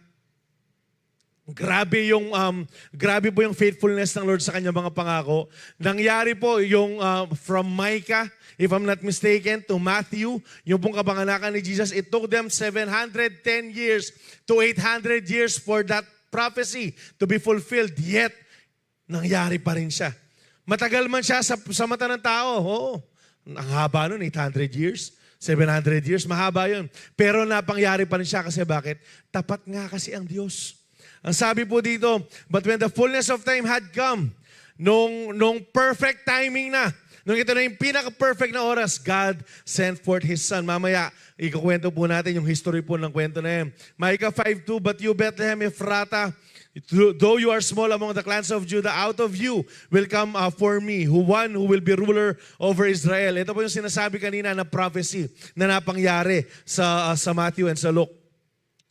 grabe po yung faithfulness ng Lord sa kanyang mga pangako. Nangyari po yung from Micah, if I'm not mistaken, to Matthew, yung pong kapanganakan ni Jesus, it took them 710 years to 800 years for that prophecy to be fulfilled. Yet, nangyari pa rin siya. Matagal man siya sa mata ng tao. Oo. Ang haba nun, 800 years. 700 years, mahaba yun. Pero napangyari pa rin siya kasi bakit? Tapat nga kasi ang Diyos. Ang sabi po dito, but when the fullness of time had come, nung perfect timing na, nung ito na yung pinaka-perfect na oras, God sent forth His Son. Mamaya, ikukwento po natin yung history po ng kwento na yan. Micah 5:2, but you, Bethlehem Ephrata, though you are small among the clans of Judah, out of you will come for me, one who will be ruler over Israel. Ito po yung sinasabi kanina na prophecy na napangyari sa Matthew and sa Luke.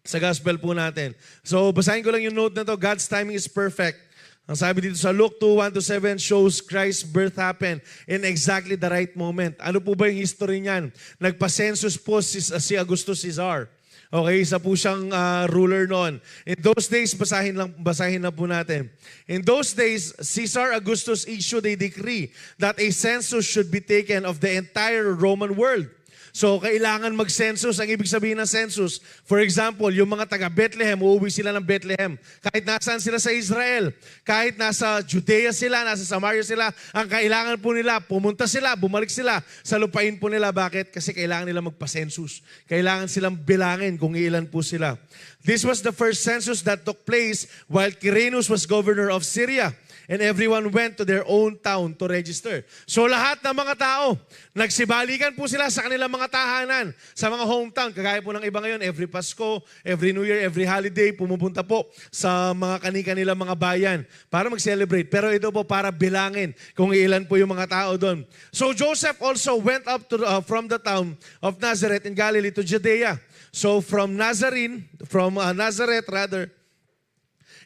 Sa gospel po natin. So, basahin ko lang yung note na to. God's timing is perfect. Ang sabi dito sa Luke 2:1-7 shows Christ's birth happened in exactly the right moment. Ano po ba yung history niyan? Nagpa-census po si Augustus Caesar. Okay, isa po siyang ruler noon. In those days, basahin na po natin. In those days, Caesar Augustus issued a decree that a census should be taken of the entire Roman world. So, kailangan mag-census. Ang ibig sabihin ng census, for example, yung mga taga-Bethlehem, uuwi sila ng Bethlehem. Kahit nasaan sila sa Israel, kahit nasa Judea sila, nasa Samaria sila, ang kailangan po nila, pumunta sila, bumalik sila sa lupain po nila. Bakit? Kasi kailangan nila magpa-census. Kailangan silang bilangin kung ilan po sila. This was the first census that took place while Quirinius was governor of Syria. And everyone went to their own town to register. So lahat ng mga tao, nagsibalikan po sila sa kanilang mga tahanan, sa mga hometown. Kagaya po ng iba ngayon, every Pasko, every New Year, every holiday, pumupunta po sa mga kanilang mga bayan para mag-celebrate. Pero ito po para bilangin kung ilan po yung mga tao doon. So Joseph also went up from the town of Nazareth in Galilee to Judea. So from Nazareth,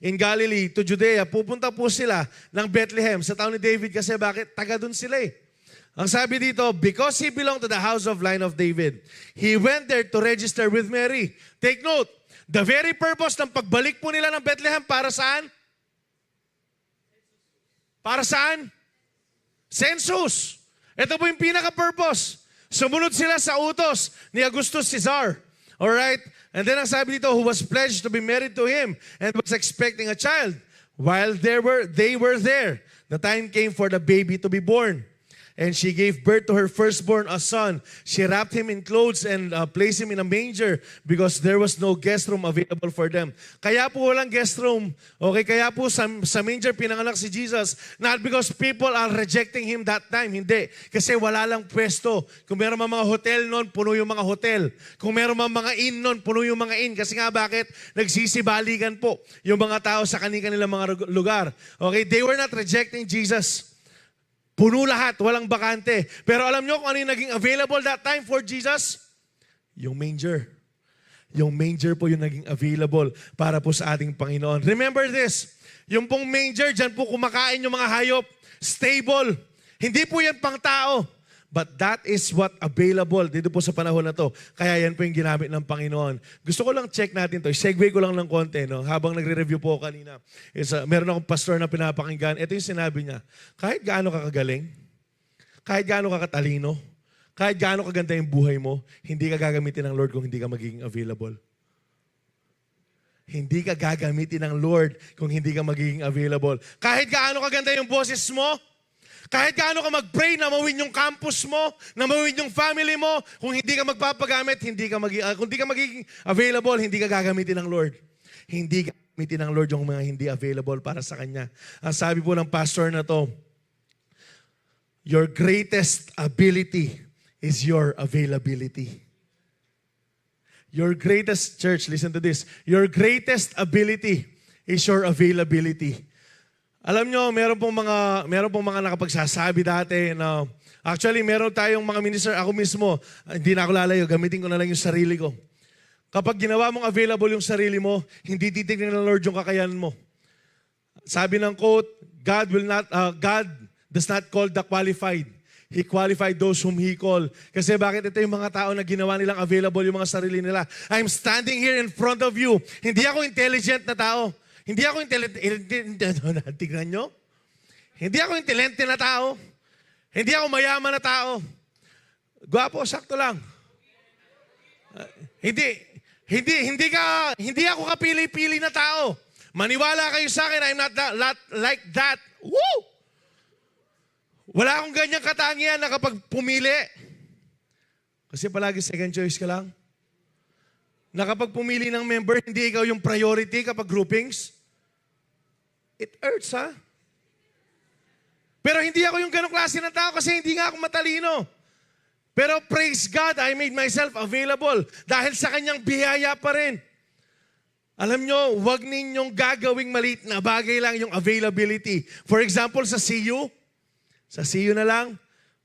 in Galilee to Judea, pupunta po sila ng Bethlehem sa town ni David kasi bakit? Taga dun sila eh. Ang sabi dito, because he belonged to the house of line of David, he went there to register with Mary. Take note, the very purpose ng pagbalik po nila ng Bethlehem para saan? Para saan? Census. Ito po yung pinaka-purpose. Sumunod sila sa utos ni Augustus Caesar. Alright? And then ang sabi dito, who was pledged to be married to him and was expecting a child. While they were there, the time came for the baby to be born. And she gave birth to her firstborn, a son. She wrapped him in clothes and placed him in a manger because there was no guest room available for them. Kaya po walang guest room. Okay, kaya po sa manger pinanganak si Jesus. Not because people are rejecting him that time. Hindi. Kasi wala lang pwesto. Kung meron mga hotel noon, puno yung mga hotel. Kung meron mga inn noon, puno yung mga inn. Kasi nga bakit? Nagsisibaligan po yung mga tao sa kanilang mga lugar. Okay, they were not rejecting Jesus. Puno lahat, walang bakante. Pero alam nyo kung ano yung naging available that time for Jesus? Yung manger. Yung manger po yung naging available para po sa ating Panginoon. Remember this, yung pong manger, dyan po kumakain yung mga hayop. Stable. Hindi po yan pang tao. But that is what available dito po sa panahon na to. Kaya yan po yung ginamit ng Panginoon. Gusto ko lang check natin to. Segue ko lang ng konti. No? Habang nagre-review po kanina, meron akong pastor na pinapakinggan. Ito yung sinabi niya. Kahit gaano ka kagaling, kahit gaano ka katalino, kahit gaano kaganda yung buhay mo, hindi ka gagamitin ng Lord kung hindi ka magiging available. Hindi ka gagamitin ng Lord kung hindi ka magiging available. Kahit gaano kaganda yung boses mo, kahit gaano ka mag-pray na mawin yung campus mo, na mawin yung family mo, kung hindi ka magpapagamit, kung hindi ka magiging available, hindi ka gagamitin ng Lord. Hindi gagamitin ng Lord yung mga hindi available para sa Kanya. Ang sabi po ng pastor na to, your greatest ability is your availability. Your greatest, church, listen to this, your greatest ability is your availability. Alam nyo, meron pong mga nakapagsasabi dati na, actually, meron tayong mga minister, ako mismo, hindi na ako lalayo, gamitin ko na lang yung sarili ko. Kapag ginawa mong available yung sarili mo, hindi titignan ng Lord yung kakayanan mo. Sabi ng quote, God does not call the qualified. He qualified those whom He called. Kasi bakit ito yung mga tao na ginawa nilang available yung mga sarili nila? I'm standing here in front of you. Hindi ako intelligent na tao. Hindi ako tignan nyo? Hindi ako intelente na tao. Hindi ako mayaman na tao. Gwapo, sakto lang. Hindi ako kapili-pili na tao. Maniwala kayo sa akin, I'm not like that. Woo! Wala akong ganyang katangian na kapag pumili. Kasi palagi second choice ka lang. Na kapag pumili ng member, hindi ikaw yung priority kapag groupings, it hurts, ha? Pero hindi ako yung ganong klase ng tao kasi hindi nga ako matalino. Pero praise God, I made myself available dahil sa kanyang biyaya pa rin. Alam nyo, huwag ninyong gagawing maliit na bagay lang yung availability. For example, sa CU na lang,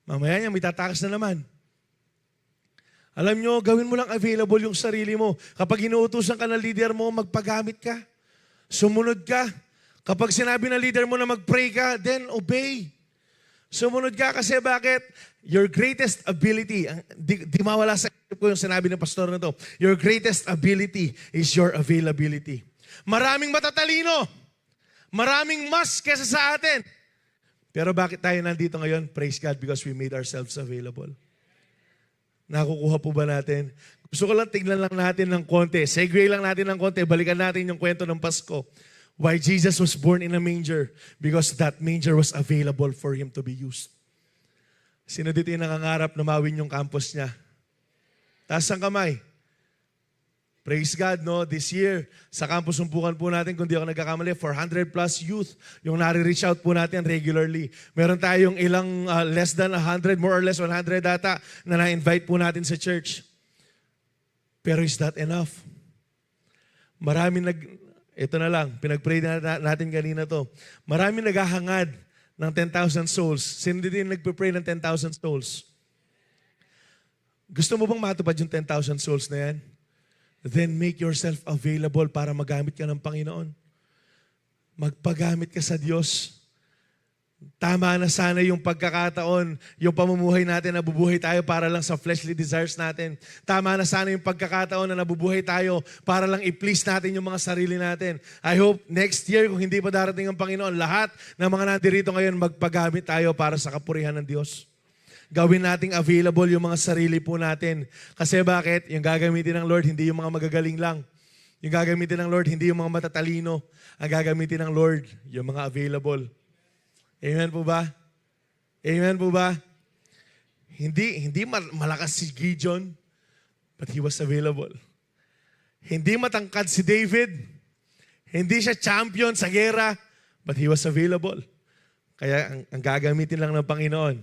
mamaya niya may tatakas na naman. Alam nyo, gawin mo lang available yung sarili mo. Kapag inuutusan ka ng leader mo, magpagamit ka. Sumunod ka. Kapag sinabi ng leader mo na mag-pray ka, then obey. Sumunod ka kasi bakit? Your greatest ability, di mawala sa isip ko yung sinabi ng pastor na to, your greatest ability is your availability. Maraming matatalino. Maraming mas kesa sa atin. Pero bakit tayo nandito ngayon? Praise God because we made ourselves available. Nakukuha po ba natin? Gusto ko lang tignan lang natin ng konti. Segue lang natin ng konti. Balikan natin yung kwento ng Pasko. Why Jesus was born in a manger? Because that manger was available for Him to be used. Sino dito yung nangangarap na mawin yung campus niya? Taas ang kamay. Praise God, no? This year, sa campus umpukan po natin, kung di ako nagkakamali, 400 plus youth yung nare-reach out po natin regularly. Meron tayong ilang less than 100, more or less 100 data na na-invite po natin sa church. Pero is that enough? Ito na lang, pinag-pray natin kanina to. Maraming naghahangad ng 10,000 souls. Sino dito yung nagpe-pray ng 10,000 souls? Gusto mo bang matupad yung 10,000 souls na yan? Then make yourself available para magamit ka ng Panginoon. Magpagamit ka sa Diyos. Tama na sana yung pagkakataon, yung pamumuhay natin na nabubuhay tayo para lang sa fleshly desires natin. Tama na sana yung pagkakataon na nabubuhay tayo para lang i-please natin yung mga sarili natin. I hope next year, kung hindi pa darating ang Panginoon, lahat ng mga nandirito ngayon magpagamit tayo para sa kapurihan ng Diyos. Gawin nating available yung mga sarili po natin. Kasi bakit? Yung gagamitin ng Lord, hindi yung mga magagaling lang. Yung gagamitin ng Lord, hindi yung mga matatalino. Ang gagamitin ng Lord, yung mga available. Amen po ba? Amen po ba? Hindi malakas si Gideon, but he was available. Hindi matangkad si David. Hindi siya champion sa gera, but he was available. Kaya ang gagamitin lang ng Panginoon,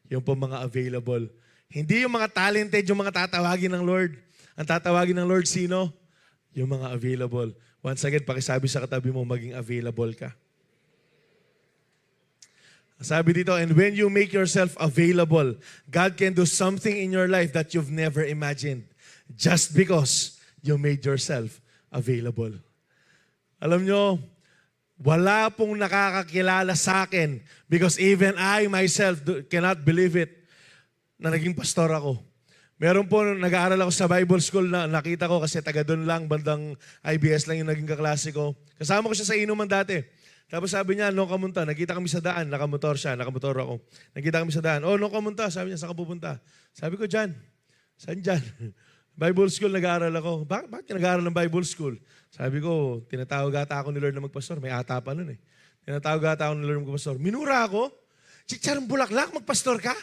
yung po mga available. Hindi yung mga talented, yung mga tatawagin ng Lord. Ang tatawagin ng Lord, sino? Yung mga available. Once again, pakisabi sa katabi mo, maging available ka. Sabi dito, and when you make yourself available, God can do something in your life that you've never imagined just because you made yourself available. Alam nyo, wala pong nakakakilala sa akin because even I myself cannot believe it na naging pastor ako. Meron po, nag-aaral ako sa Bible School na nakita ko kasi taga doon lang, bandang IBS lang yung naging kaklase ko. Kasama ko siya sa inuman dati. Tapos sabi niya, no kamunta, nakita kami sa daan, nakamotor siya, nakamotor ako. Nakita kami sa daan, no kamunta, sabi niya, saan ka pupunta? Sabi ko, dyan. Saan dyan? Bible School, nag-aaral ako. Bakit nag-aaral ng Bible School? Sabi ko, tinatawag ata ako ni Lord na magpastor. May ata pa nun eh. Tinatawag ata ako ni Lord na magpastor. Minura ako? Chicharong bulaklak, magpastor ka?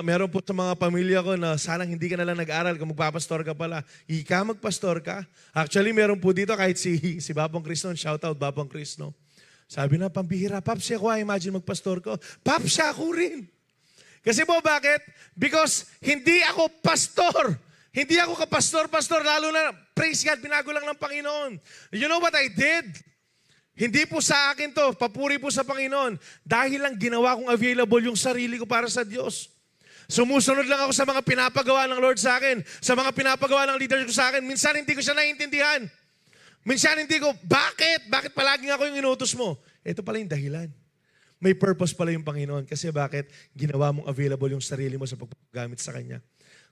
Meron po sa mga pamilya ko na sanang hindi ka na lang nag-aral kung magpapastor ka pala. Ika, magpastor ka. Actually, meron po dito kahit si Bapong Chris noon. Shout out, Bapong Chris, no? Sabi na, pambihira, Paps, ako, imagine magpastor ko. Paps, siya ako rin. Kasi po, bakit? Because hindi ako pastor. Hindi ako kapastor-pastor, lalo na, praise God, binago lang ng Panginoon. You know what I did? Hindi po sa akin to, papuri po sa Panginoon. Dahil lang ginawa kong available yung sarili ko para sa Diyos. Sumusunod lang ako sa mga pinapagawa ng Lord sa akin, sa mga pinapagawa ng leader ko sa akin. Minsan hindi ko siya naiintindihan. Minsan hindi ko, bakit? Bakit palaging ako yung inutos mo? Ito pala yung dahilan. May purpose pala yung Panginoon. Kasi bakit? Ginawa mong available yung sarili mo sa pagpagamit sa Kanya.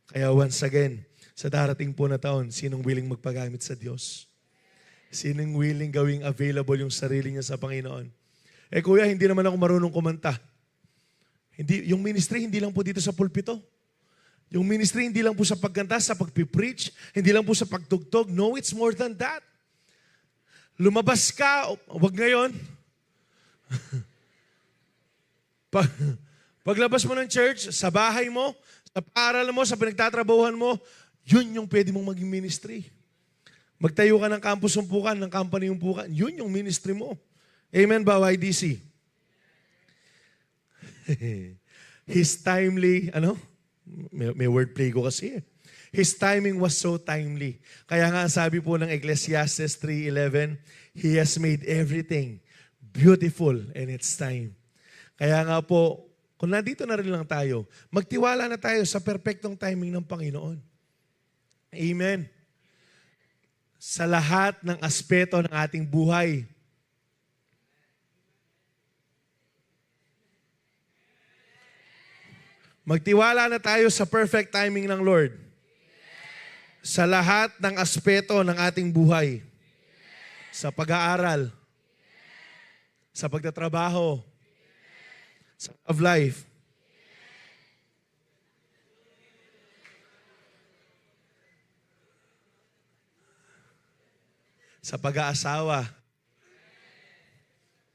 Kaya once again, sa darating po na taon, sinong willing magpagamit sa Diyos? Sinong willing gawing available yung sarili niya sa Panginoon? Eh kuya, hindi naman ako marunong kumanta. Yung ministry, hindi lang po dito sa pulpito. Yung ministry, hindi lang po sa pagkanta, sa pagpipreach, hindi lang po sa pagtugtog. No, it's more than that. Lumabas ka, wag ngayon. Paglabas mo ng church, sa bahay mo, sa paaralan mo, sa pinagtatrabahuhan mo, yun yung pwede mong maging ministry. Magtayo ka ng campus umpukan, ng company umpukan. Yun yung ministry mo. Amen ba, YDC? His timely, may wordplay ko kasi. His timing was so timely. Kaya nga sabi po ng Ecclesiastes 3:11, He has made everything beautiful in its time. Kaya nga po, kung nandito na rin lang tayo, magtiwala na tayo sa perfectong timing ng Panginoon. Amen. Sa lahat ng aspeto ng ating buhay. Magtiwala na tayo sa perfect timing ng Lord. Sa lahat ng aspeto ng ating buhay. Sa pag-aaral. Sa pagtatrabaho. Sa love life. Sa pag-aasawa,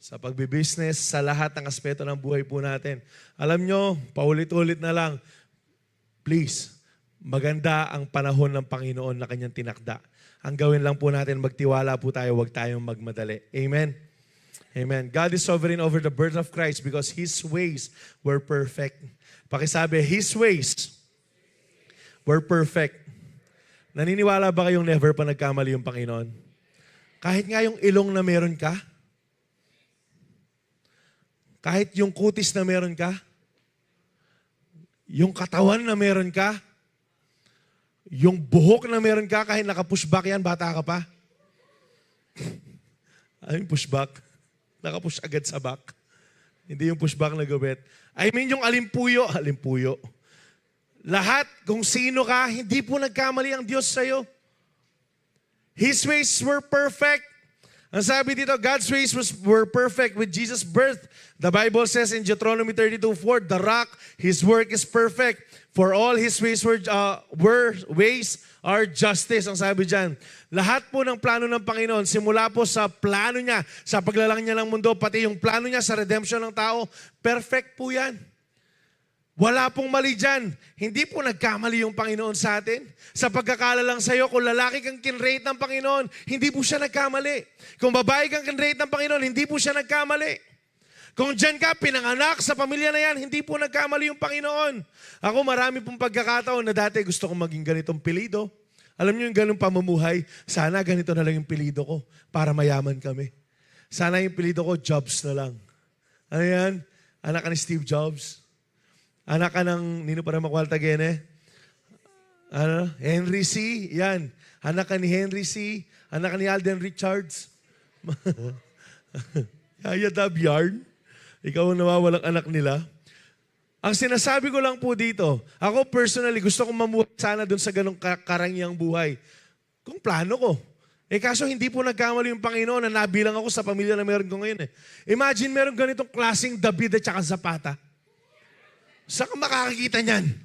sa pagbibusiness, sa lahat ng aspeto ng buhay po natin. Alam nyo, paulit-ulit na lang, please, maganda ang panahon ng Panginoon na Kanyang tinakda. Ang gawin lang po natin, magtiwala po tayo, huwag tayong magmadali. Amen? Amen. God is sovereign over the birth of Christ because His ways were perfect. Pakisabi, His ways were perfect. Naniniwala ba kayong never pa nagkamali yung Panginoon? Kahit nga yung ilong na meron ka, kahit yung kutis na meron ka, yung katawan na meron ka, yung buhok na meron ka, kahit naka-pushback yan, bata ka pa. Ano yung pushback? Naka-push agad sa back. Hindi yung pushback na gawit. I mean yung alimpuyo. Lahat, kung sino ka, hindi po nagkamali ang Diyos sa'yo. His ways were perfect. Ang sabi dito, God's ways were perfect with Jesus' birth. The Bible says in Deuteronomy 32:4, the rock, His work is perfect. For all His ways ways are justice. Ang sabi dyan, lahat po ng plano ng Panginoon, simula po sa plano niya, sa paglalang niya ng mundo, pati yung plano niya sa redemption ng tao, perfect po yan. Wala pong mali dyan. Hindi po nagkamali yung Panginoon sa atin. Sa pagkakalalang sa'yo, kung lalaki kang kinrate ng Panginoon, hindi po siya nagkamali. Kung babae kang kinrate ng Panginoon, hindi po siya nagkamali. Kung dyan ka, pinanganak sa pamilya na yan, hindi po nagkamali yung Panginoon. Ako marami pong pagkakataon na dati gusto kong maging ganitong pilido. Alam niyo yung ganung pamumuhay, sana ganito na lang yung pilido ko para mayaman kami. Sana yung pilido ko, Jobs na lang. Ano yan? Anak ka ni Steve Jobs. Anak ka ng, nino para makwalta gene? Ano? Henry C. Yan. Anak ka ni Henry C. Anak ka ni Alden Richards. Yaya Dab Yarn. Ikaw ang nawawalang anak nila. Ang sinasabi ko lang po dito, ako personally, gusto kong mamuhay sana dun sa ganong karangyang buhay. Kung plano ko. Kaso hindi po nagkamali yung Panginoon na nabilang ako sa pamilya na meron ko ngayon. Imagine meron ganitong klaseng David at saka Zapata. Saan ka makakakita niyan?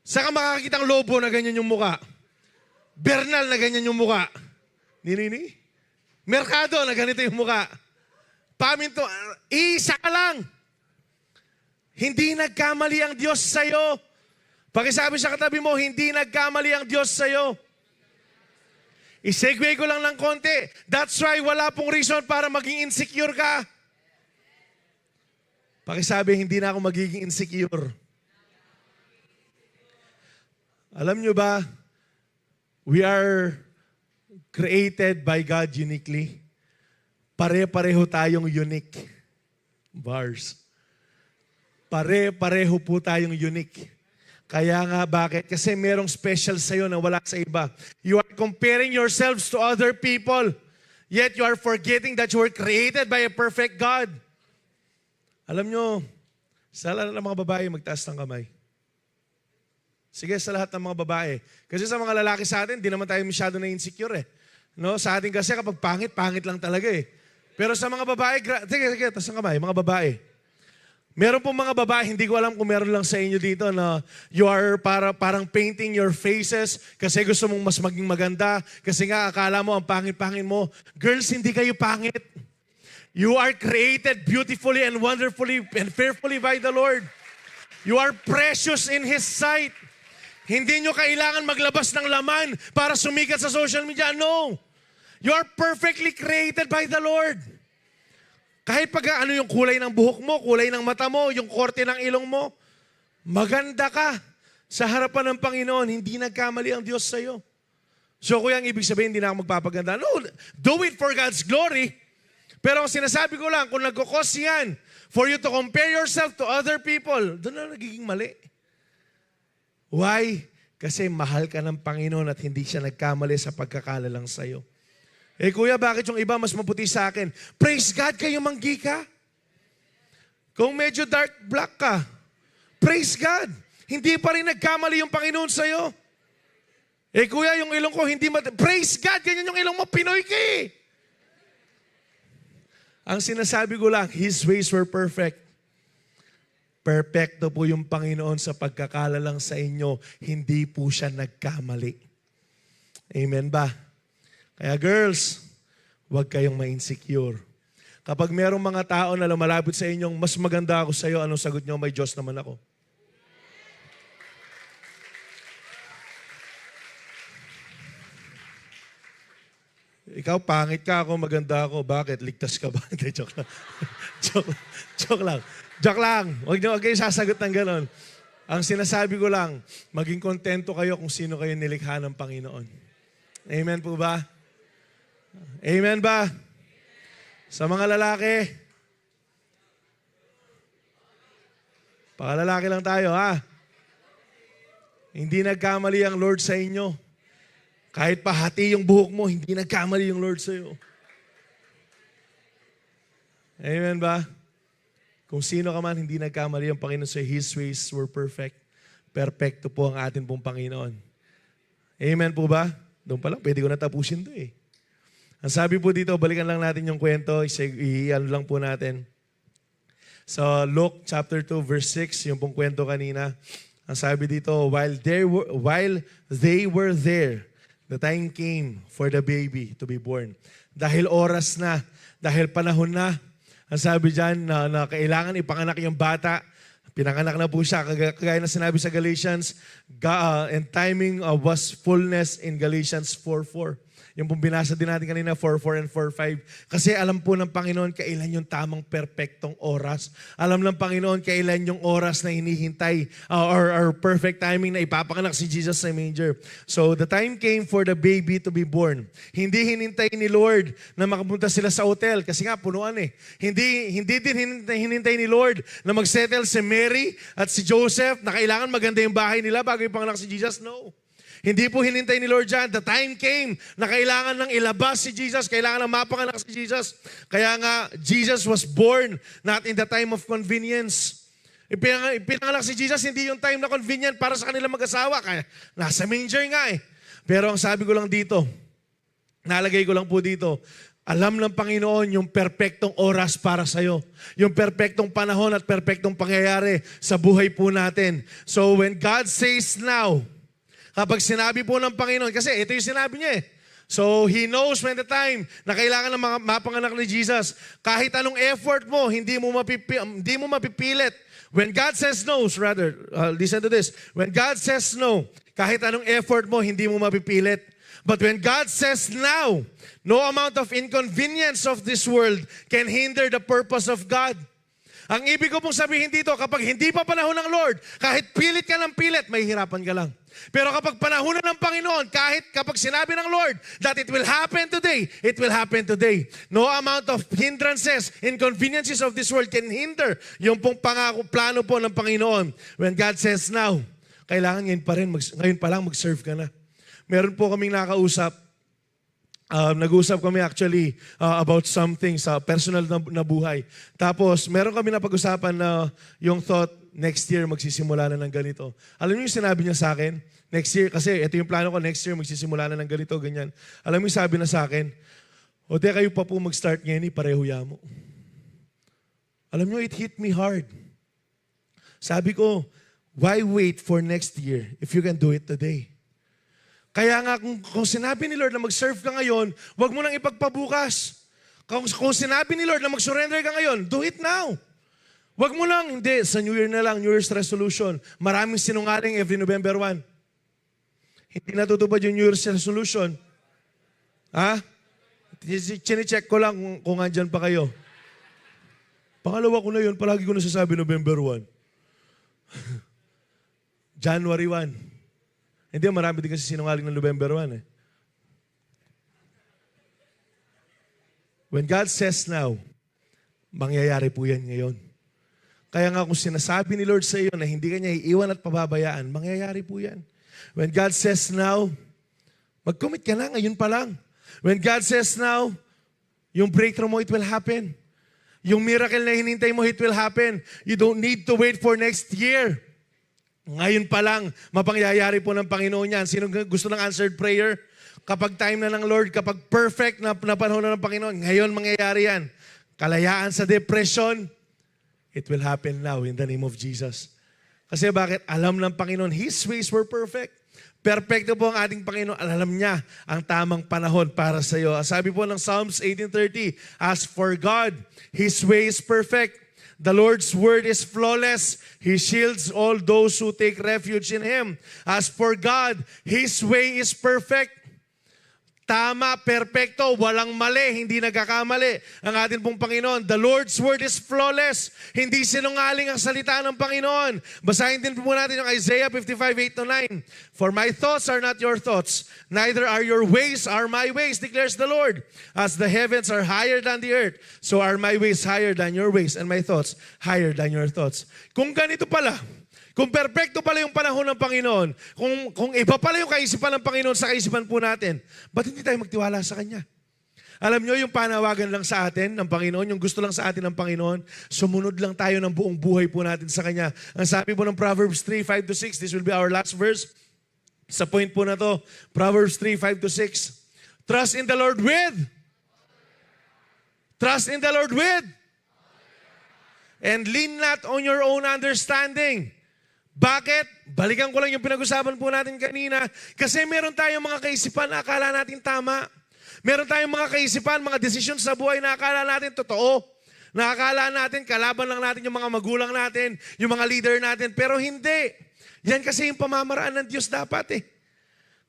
Saan ka makakakita ang lobo na ganyan yung muka? Bernal na ganyan yung muka? Nini? Mercado na ganito yung muka? Paminto, isa ka lang. Hindi nagkamali ang Diyos sa'yo. Pakisabi sa katabi mo, hindi nagkamali ang Diyos sa'yo. I-segue ko lang ng konti. That's why wala pong reason para maging insecure ka. Pakisabi, hindi na ako magiging insecure. Alam nyo ba, we are created by God uniquely. Pare-pareho tayong unique. Bars. Pare-pareho po tayong unique. Kaya nga, bakit? Kasi merong special sa'yo na wala sa iba. You are comparing yourselves to other people. Yet you are forgetting that you were created by a perfect God. Alam nyo, sa lahat ng mga babae, magtaas ng kamay. Sige, sa lahat ng mga babae. Kasi sa mga lalaki sa atin, di naman tayo masyado na insecure eh. No? Sa atin kasi kapag pangit, pangit lang talaga eh. Pero sa mga babae, sige, taas ng kamay, mga babae. Meron pong mga babae, hindi ko alam kung meron lang sa inyo dito na you are parang painting your faces kasi gusto mong mas maging maganda. Kasi nga, akala mo, ang pangit-pangit mo. Girls, hindi kayo pangit. You are created beautifully and wonderfully and fearfully by the Lord. You are precious in His sight. Hindi nyo kailangan maglabas ng laman para sumikat sa social media. No. You are perfectly created by the Lord. Kahit pag ano yung kulay ng buhok mo, kulay ng mata mo, yung korte ng ilong mo, maganda ka sa harapan ng Panginoon. Hindi nagkamali ang Diyos sa'yo. So kuya, ang ibig sabihin, hindi na ako magpapaganda. No, do it for God's glory. Pero ang sinasabi ko lang, kung nagkukos yan, for you to compare yourself to other people, doon na nagiging mali. Why? Kasi mahal ka ng Panginoon at hindi siya nagkamali sa pagkakalalang sa'yo. Kuya, bakit yung iba mas maputi sa akin? Praise God, kayo manggi ka. Kung medyo dark black ka, praise God. Hindi pa rin nagkamali yung Panginoon sa'yo. Kuya, yung ilong ko hindi praise God, ganyan yung ilong mo, Pinoy ka eh. Ang sinasabi ko lang, His ways were perfect. Perfecto po yung Panginoon sa pagkakalalang sa inyo. Hindi po siya nagkamali. Amen ba? Kaya girls, huwag kayong ma-insecure. Kapag merong mga tao na lumalapit sa inyong, mas maganda ako sa iyo, anong sagot nyo? May Diyos naman ako. Ikaw, pangit ka ako, maganda ako. Bakit? Ligtas ka ba? Hindi, joke lang. joke lang. Joke lang. Huwag kayo sasagot ng ganon. Ang sinasabi ko lang, maging kontento kayo kung sino kayo nilikha ng Panginoon. Amen po ba? Amen ba? Sa mga lalaki, pakalalaki lang tayo, ha? Hindi nagkamali ang Lord sa inyo. Kahit pahati yung buhok mo, hindi nagkamali yung Lord sa iyo. Amen ba? Kung sino ka man, hindi nagkamali ang Panginoon sa iyo. His ways were perfect. Perfecto po ang atin pong Panginoon. Amen po ba? Doon pa lang, pwede ko natapusin to eh. Ang sabi po dito, balikan lang natin yung kwento, i-ano lang po natin. So Luke chapter 2 verse 6, yung pong kwento kanina. Ang sabi dito, while they were there, the time came for the baby to be born. Dahil oras na, dahil panahon na, ang sabi dyan na kailangan ipanganak yung bata. Pinanganak na po siya, kagaya na sinabi sa Galatians, and timing was fullness in Galatians 4:4. Yung pong binasa din natin kanina, 4:4 and 4:5. Kasi alam po ng Panginoon kailan yung tamang perpektong oras. Alam ng Panginoon kailan yung oras na hinihintay or perfect timing na ipapanganak si Jesus sa manger. So the time came for the baby to be born. Hindi hinintay ni Lord na makapunta sila sa hotel kasi nga punuan eh. Hindi din hinintay ni Lord na magsettle si Mary at si Joseph na kailangan maganda yung bahay nila bago ipanganak si Jesus. No. Hindi po hinintay ni Lord dyan. The time came na kailangan nang ilabas si Jesus, kailangan nang mapanganak si Jesus. Kaya nga, Jesus was born not in the time of convenience. Ipinanganak si Jesus, hindi yung time na convenient para sa kanila mag-asawa. Kaya nasa manger nga eh. Pero ang sabi ko lang dito, nalagay ko lang po dito, alam ng Panginoon yung perpektong oras para sa'yo. Yung perpektong panahon at perpektong pangyayari sa buhay po natin. So when God says now, kapag sinabi po ng Panginoon, kasi ito yung sinabi niya eh. So, He knows when the time na kailangan ng mapanganak ni Jesus. Kahit anong effort mo, hindi mo mapipilit. When God says no, listen to this. When God says no, kahit anong effort mo, hindi mo mapipilit. But when God says now, no amount of inconvenience of this world can hinder the purpose of God. Ang ibig ko pong sabihin dito, kapag hindi pa panahon ng Lord, kahit pilit ka ng pilit, may hirapan ka lang. Pero kapag panahon na ng Panginoon, kapag sinabi ng Lord that it will happen today, it will happen today. No amount of hindrances, inconveniences of this world can hinder yung pong pangako, plano po ng Panginoon. When God says now, kailangan ngayon pa lang mag-serve ka na. Meron po kaming nakausap, nag-usap kami actually about something sa personal na buhay. Tapos, meron kami napag-usapan na yung thought, next year magsisimula na ng ganito. Alam niyo yung sinabi niya sa akin? Next year, kasi ito yung plano ko, next year magsisimula na ng ganito, ganyan. Alam mo yung sabi na sa akin, o di kayo pa po mag-start ngayon, pareho yamo. Alam niyo, it hit me hard. Sabi ko, why wait for next year if you can do it today? Kaya nga, kung sinabi ni Lord na mag-serve ka ngayon, wag mo nang ipagpabukas. Kung sinabi ni Lord na mag-surrender ka ngayon, do it now. Wag mo lang, hindi, sa New Year na lang, New Year's resolution. Maraming sinungaling every November 1. Hindi natutupad yung New Year's resolution. Ha? Chine-check ko lang kung andyan pa kayo. Pangalawa ko na yun, palagi ko nasasabi November 1. January 1. Hindi, marami din kasi sinungaling ng November 1 eh. When God says now, mangyayari po yan ngayon. Kaya nga kung sinasabi ni Lord sa iyo na hindi ka niya iiwan at pababayaan, mangyayari po yan. When God says now, mag-commit ka na ngayon pa lang. When God says now, yung breakthrough mo, it will happen. Yung miracle na hinintay mo, it will happen. You don't need to wait for next year. Ngayon pa lang, mapangyayari po ng Panginoon yan. Sino gusto ng answered prayer? Kapag time na ng Lord, kapag perfect na panahon na ng Panginoon, ngayon mangyayari yan. Kalayaan sa depression, it will happen now in the name of Jesus. Kasi bakit? Alam ng Panginoon, His ways were perfect. Perfecto po ang ating Panginoon. Alam niya ang tamang panahon para sa iyo. Sabi po ng Psalms 18:30, as for God, His way is perfect. The Lord's word is flawless. He shields all those who take refuge in Him. As for God, His way is perfect. Tama, perpekto, walang mali, hindi nagkakamali ang ating pong Panginoon. The Lord's word is flawless. Hindi sinungaling ang salita ng Panginoon. Basahin din po natin yung Isaiah 55:8-9. For my thoughts are not your thoughts, neither are your ways are my ways, declares the Lord. As the heavens are higher than the earth, so are my ways higher than your ways, and my thoughts higher than your thoughts. Kung ganito pala, kung perpekto pala yung panahon ng Panginoon, kung iba pala yung kaisipan ng Panginoon sa kaisipan po natin, ba't hindi tayo magtiwala sa Kanya? Alam nyo, yung panawagan lang sa atin ng Panginoon, yung gusto lang sa atin ng Panginoon, sumunod lang tayo ng buong buhay po natin sa Kanya. Ang sabi po ng Proverbs 3:5-6, this will be our last verse. Sa point po na to, Proverbs 3:5-6, trust in the Lord with Trust in the Lord with. And lean not on your own understanding. Bakit? Balikan ko lang yung pinag-usapan po natin kanina. Kasi meron tayong mga kaisipan na akala natin tama. Meron tayong mga kaisipan, mga desisyon sa buhay na akala natin totoo. Na akala natin, kalaban lang natin yung mga magulang natin, yung mga leader natin. Pero hindi. Yan kasi yung pamamaraan ng Diyos dapat eh.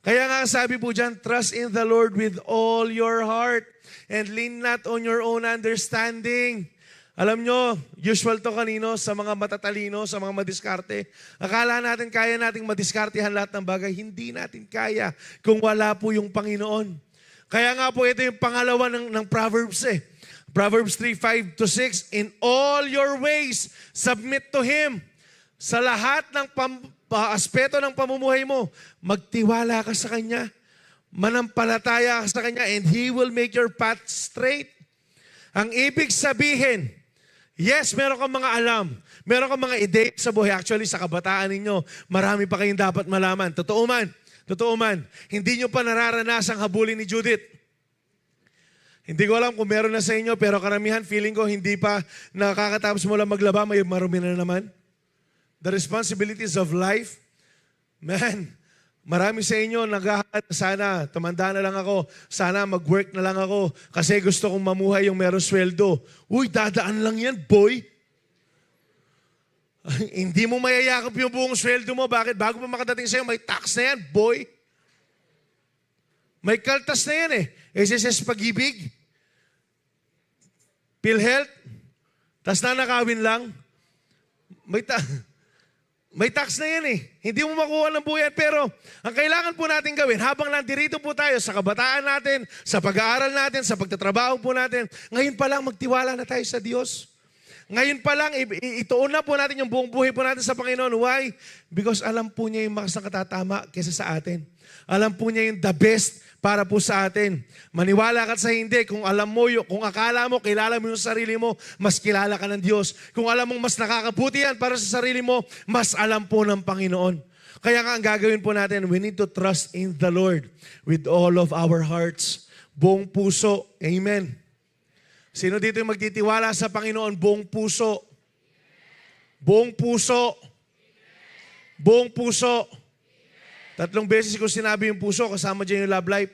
Kaya nga sabi po dyan, trust in the Lord with all your heart and lean not on your own understanding. Alam nyo, usual to kanino sa mga matatalino, sa mga madiskarte. Akala natin kaya nating madiskartehan lahat ng bagay. Hindi natin kaya kung wala po yung Panginoon. Kaya nga po ito yung pangalawa ng Proverbs eh. Proverbs 3:5-6, in all your ways, submit to Him. Sa lahat ng aspeto ng pamumuhay mo, magtiwala ka sa Kanya. Manampalataya ka sa Kanya and He will make your path straight. Ang ibig sabihin, yes, meron kang mga alam. Meron kang mga ideya sa buhay. Actually, sa kabataan ninyo, marami pa kayong dapat malaman. Totoo man. Hindi nyo pa nararanasang habulin ni Judith. Hindi ko alam kung meron na sa inyo, pero karamihan, feeling ko, hindi pa nakakatapos mo lang maglaba, may marumi na naman. The responsibilities of life, man, marami sa inyo naghahanap, sana tumanda na lang ako, sana mag-work na lang ako kasi gusto kong mamuhay yung meron sweldo. Uy, dadaan lang yan, boy. Hindi mo mayayakap yung buong sweldo mo. Bakit? Bago pa makadating sa'yo, may tax na yan, boy. May kaltas na yan eh. SSS Pag-ibig, PhilHealth, tas nanakawin lang. May tax na yan eh. Hindi mo makuha ng buyan. Pero ang kailangan po natin gawin, habang nandirito po tayo sa kabataan natin, sa pag-aaral natin, sa pagtatrabaho po natin, ngayon pa lang magtiwala na tayo sa Diyos. Ngayon pa lang, ituon na po natin yung buong buhay po natin sa Panginoon. Why? Because alam po niya yung mas nakatatama kaysa sa atin. Alam po niya yung the best para po sa atin. Maniwala ka sa hindi. Kung alam mo, kung akala mo, kilala mo yung sarili mo, mas kilala ka ng Diyos. Kung alam mong mas nakakabuti yan para sa sarili mo, mas alam po ng Panginoon. Kaya nga ang gagawin po natin, we need to trust in the Lord with all of our hearts. Buong puso. Amen. Sino dito yung magtitiwala sa Panginoon? Buong puso. Buong puso. Buong puso. 3 beses ko sinabi yung puso, kasama dyan yung love life.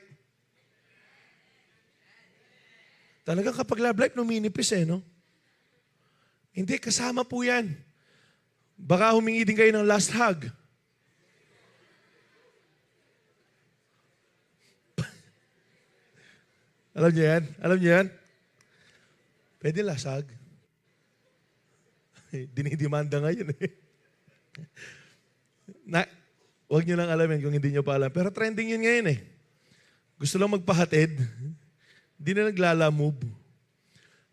Talagang kapag love life, numinipis eh, no? Hindi, kasama po yan. Baka humingi din kayo ng last hug. Alam niyo yan? Alam niyo yan? Pwede last hug. Dinidimanda ngayon eh. Huwag nyo lang alamin kung hindi nyo pa alam. Pero trending yun ngayon eh. Gusto lang magpahatid. Hindi na naglalamove.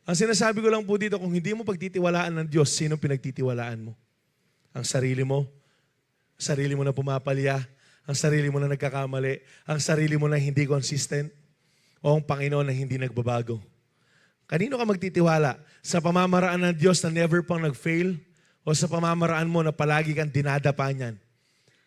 Ang sinasabi ko lang po dito, kung hindi mo pagtitiwalaan ng Diyos, sino pinagtitiwalaan mo? Ang sarili mo? Sarili mo na pumapalya? Ang sarili mo na nagkakamali? Ang sarili mo na hindi consistent? O ang Panginoon na hindi nagbabago? Kanino ka magtitiwala? Sa pamamaraan ng Diyos na never pang nag-fail? O sa pamamaraan mo na palagi kang dinadapa niyan?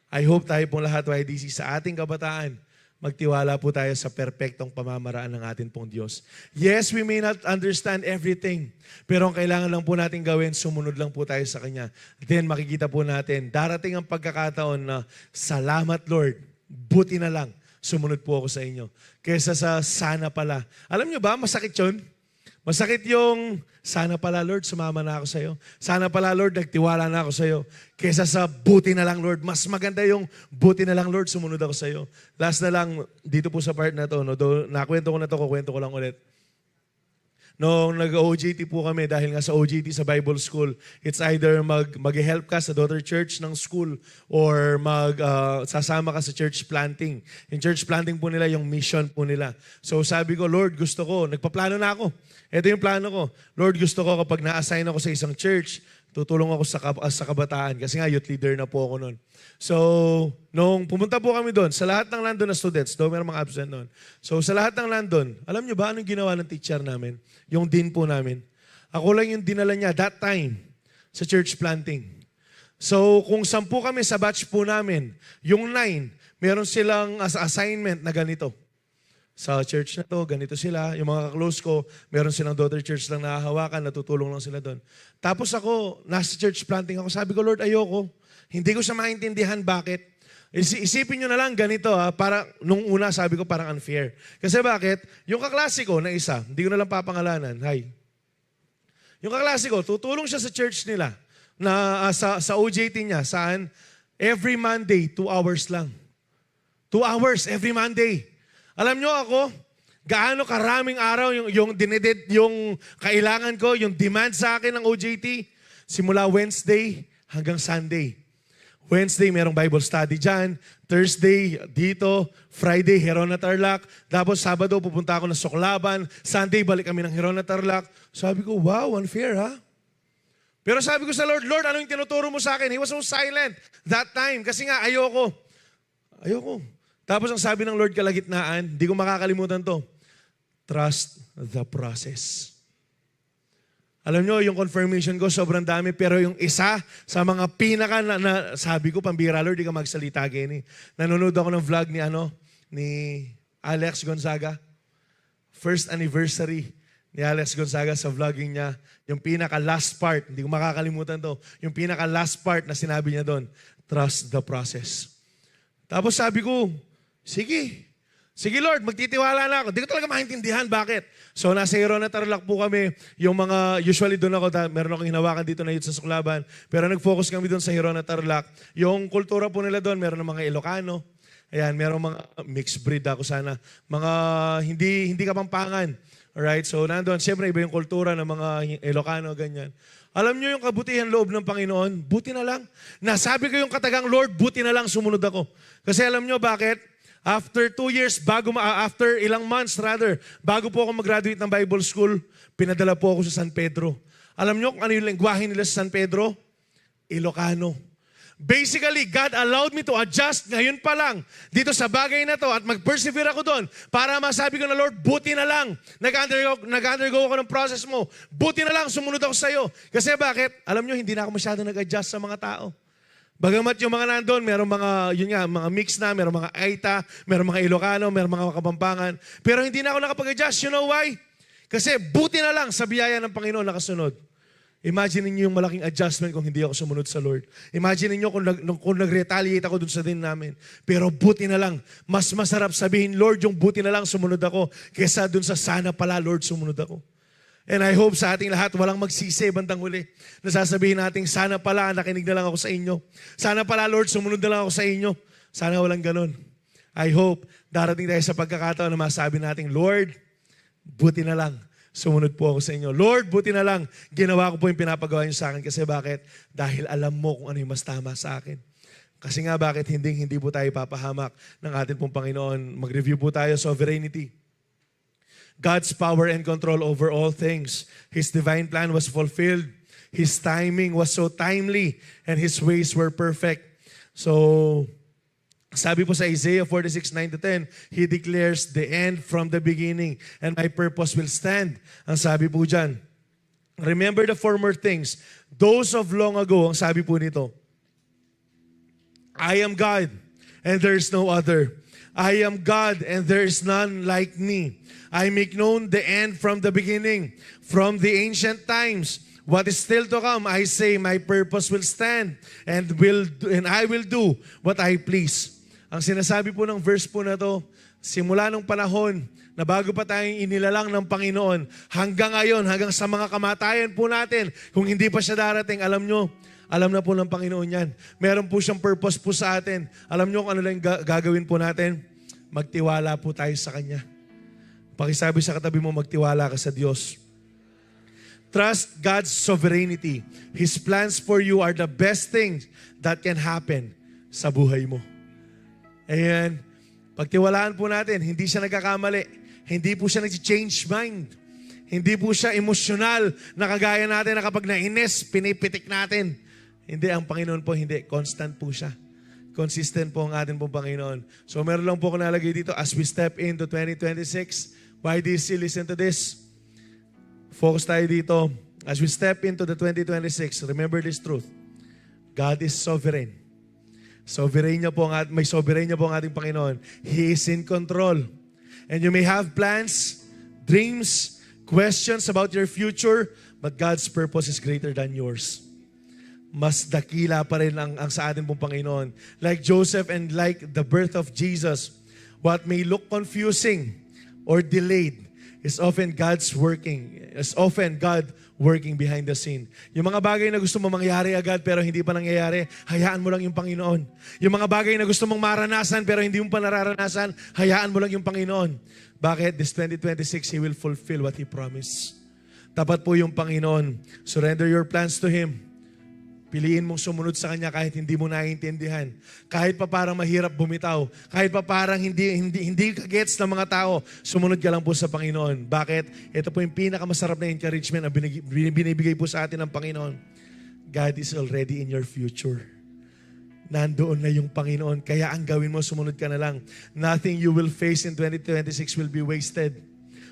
I hope tayo pong lahat, YDC, sa ating kabataan, magtiwala po tayo sa perpektong pamamaraan ng ating pong Diyos. Yes, we may not understand everything, pero ang kailangan lang po natin gawin, sumunod lang po tayo sa Kanya. Then makikita po natin, darating ang pagkakataon na, salamat Lord, buti na lang, sumunod po ako sa inyo. Kesa sa sana pala. Alam nyo ba, masakit yun? Masakit yung, sana pala Lord, sumama na ako sa iyo. Sana pala Lord, nagtiwala na ako sa iyo. Kesa sa buti na lang Lord, mas maganda yung buti na lang Lord, sumunod ako sa iyo. Last na lang, dito po sa part na to, no, nakwento ko na to, kukwento ko lang ulit. Noong nag-OJT po kami, dahil nga sa OJT sa Bible School, it's either mag-help ka sa daughter church ng school or sasama ka sa church planting. Yung church planting po nila, yung mission po nila. So sabi ko, Lord, gusto ko, nagpaplano na ako. Ito yung plano ko. Lord, gusto ko kapag na-assign ako sa isang church, tutulong ako sa kabataan. Kasi nga, youth leader na po ako noon. So, nung pumunta po kami doon, sa lahat ng nandun na students, doon meron mga absent noon. So, sa lahat ng nandun, alam nyo ba anong ginawa ng teacher namin? Yung dean po namin. Ako lang yung dinala niya that time sa church planting. So, kung 10 kami sa batch po namin, yung 9, meron silang assignment na ganito. sa church na to, ganito sila. Yung mga close ko, meron silang daughter church lang nahahawakan, natutulong lang sila doon. Tapos ako, nasa church planting ako, sabi ko, Lord, ayoko. Hindi ko siya maintindihan bakit. Isipin nyo na lang ganito para nung una sabi ko parang unfair. Kasi bakit? Yung kaklase ko na isa, hindi ko na lang papangalanan. Hi. Yung kaklase ko, tutulong siya sa church nila na sa OJT niya. Saan? Every Monday, 2 hours lang. 2 hours every Monday. Alam nyo ako, gaano karaming araw yung kailangan ko, yung demand sa akin ng OJT, simula Wednesday hanggang Sunday. Wednesday, merong Bible study dyan. Thursday, dito. Friday, Heron at Tarlac. Tapos Sabado, pupunta ako ng Soclaban. Sunday, balik kami ng Heron at Tarlac. Sabi ko, wow, unfair ha? Pero sabi ko sa Lord, Lord, ano yung tinuturo mo sa akin? He was so silent that time. Kasi nga, ayoko. Tapos ang sabi ng Lord kalagitnaan, di ko makakalimutan to, trust the process. Alam nyo, yung confirmation ko sobrang dami, pero yung isa sa mga pinaka na sabi ko, pambira Lord, di ka magsalita gini. Nanonood ako ng vlog ni Alex Gonzaga. First anniversary ni Alex Gonzaga sa vlogging niya. Yung pinaka last part, hindi ko makakalimutan to, yung pinaka last part na sinabi niya doon, trust the process. Tapos sabi ko, Sige Lord, magtitiwala na ako. Hindi ko talaga maintindihan bakit. So nasa Heron at Tarlac po kami. Yung mga, usually doon ako, meron akong hinawakan dito na youth sa Soclaban. Pero nag-focus kami doon sa Heron at Tarlac. Yung kultura po nila doon, meron ng mga Ilocano. Ayan, meron mga mixed breed ako sana. Mga hindi kapampangan. Alright, so nandun, siyempre iba yung kultura ng mga Ilocano, ganyan. Alam nyo yung kabutihan loob ng Panginoon, buti na lang. Nasabi ko yung katagang, Lord, buti na lang sumunod ako. Kasi alam nyo bakit? After 2 years, after ilang months rather, bago po ako mag-graduate ng Bible School, pinadala po ako sa San Pedro. Alam nyo kung ano yung lengguwahe nila sa San Pedro? Ilocano. Basically, God allowed me to adjust ngayon pa lang dito sa bagay na to at mag-persevere ako doon para masabi ko na, Lord, buti na lang. Nag-undergo ako ng process mo. Buti na lang, sumunod ako sa iyo. Kasi bakit? Alam nyo, hindi na ako masyado nag-adjust sa mga tao. Bagamat yung mga nandun, merong mga mix na, merong mga Aita, merong mga Ilocano, merong mga Kapampangan. Pero hindi na ako nakapag-adjust. You know why? Kasi buti na lang sa biyaya ng Panginoon nakasunod. Imagine niyo yung malaking adjustment kung hindi ako sumunod sa Lord. Imagine niyo kung nag-retaliate ako dun sa din namin. Pero buti na lang, mas masarap sabihin, Lord, yung buti na lang sumunod ako kesa dun sa sana pala, Lord, sumunod ako. And I hope sa ating lahat, walang magsisi bandang huli. Nasasabihin natin, sana pala, nakinig na lang ako sa inyo. Sana pala, Lord, sumunod na lang ako sa inyo. Sana walang ganun. I hope, darating tayo sa pagkakataon na masabi natin, Lord, buti na lang, sumunod po ako sa inyo. Lord, buti na lang, ginawa ko po yung pinapagawa niyo sa akin. Kasi bakit? Dahil alam mo kung ano yung mas tama sa akin. Kasi nga bakit hindi po tayo papahamak ng ating pong Panginoon. Mag-review po tayo, sovereignty. God's power and control over all things. His divine plan was fulfilled. His timing was so timely and His ways were perfect. So, sabi po sa Isaiah 46:9-10, He declares the end from the beginning and my purpose will stand. Ang sabi po dyan, remember the former things, those of long ago, ang sabi po nito, I am God and there is no other. I am God and there is none like me. I make known the end from the beginning, from the ancient times. What is still to come, I say, my purpose will stand and I will do what I please. Ang sinasabi po ng verse po na to, simula nung panahon na bago pa tayong inilalang ng Panginoon, hanggang ngayon, hanggang sa mga kamatayan po natin, kung hindi pa siya darating, alam nyo, alam na po ng Panginoon yan. Meron po siyang purpose po sa atin. Alam nyo kung ano lang gagawin po natin? Magtiwala po tayo sa Kanya. Pakisabi sa katabi mo, magtiwala ka sa Diyos. Trust God's sovereignty. His plans for you are the best things that can happen sa buhay mo. Ayan. Pagtiwalaan po natin, hindi siya nagkakamali. Hindi po siya nag-change mind. Hindi po siya emosyonal na kagaya natin na kapag nainis, pinipitik natin. Hindi, ang Panginoon po, hindi. Constant po siya. Consistent po ang atin pong Panginoon. So meron lang po ako nalagay dito as we step into 2026. Why do you still listen to this? Focus tayo dito. As we step into the 2026, remember this truth. God is sovereign. May sovereign niya po ang ating Panginoon. He is in control. And you may have plans, dreams, questions about your future, but God's purpose is greater than yours. Mas dakila pa rin ang sa atin pong Panginoon. Like Joseph and like the birth of Jesus, what may look confusing or delayed is often God working behind the scene. Yung mga bagay na gusto mo mangyari agad pero hindi pa nangyayari, hayaan mo lang yung Panginoon. Yung mga bagay na gusto mong maranasan pero hindi mo pa nararanasan, hayaan mo lang yung Panginoon. Bakit? This 2026, He will fulfill what He promised. Tapat po yung Panginoon. Surrender your plans to Him. Piliin mong sumunod sa Kanya kahit hindi mo naiintindihan. Kahit pa parang mahirap bumitaw. Kahit pa parang hindi ka-gets ng mga tao. Sumunod ka lang po sa Panginoon. Bakit? Ito po yung pinakamasarap na encouragement na binibigay po sa atin ng Panginoon. God is already in your future. Nandoon na yung Panginoon. Kaya ang gawin mo, sumunod ka na lang. Nothing you will face in 2026 will be wasted.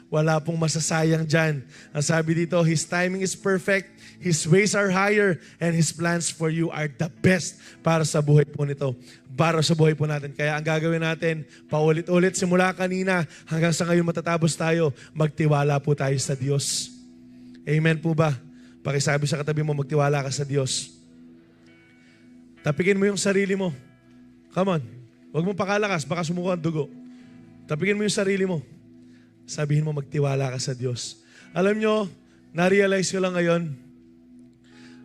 Wala pong masasayang dyan. Ang sabi dito, His timing is perfect, His ways are higher, and His plans for you are the best para sa buhay po nito. Para sa buhay po natin. Kaya ang gagawin natin, paulit-ulit, simula kanina, hanggang sa ngayon matatapos tayo, magtiwala po tayo sa Diyos. Amen po ba? Pakisabi sa katabi mo, magtiwala ka sa Diyos. Tapikin mo yung sarili mo. Come on. Huwag mong pakalakas, baka sumuko ang dugo. Tapikin mo yung sarili mo. Sabihin mo, magtiwala ka sa Diyos. Alam nyo, na-realize ko lang ngayon,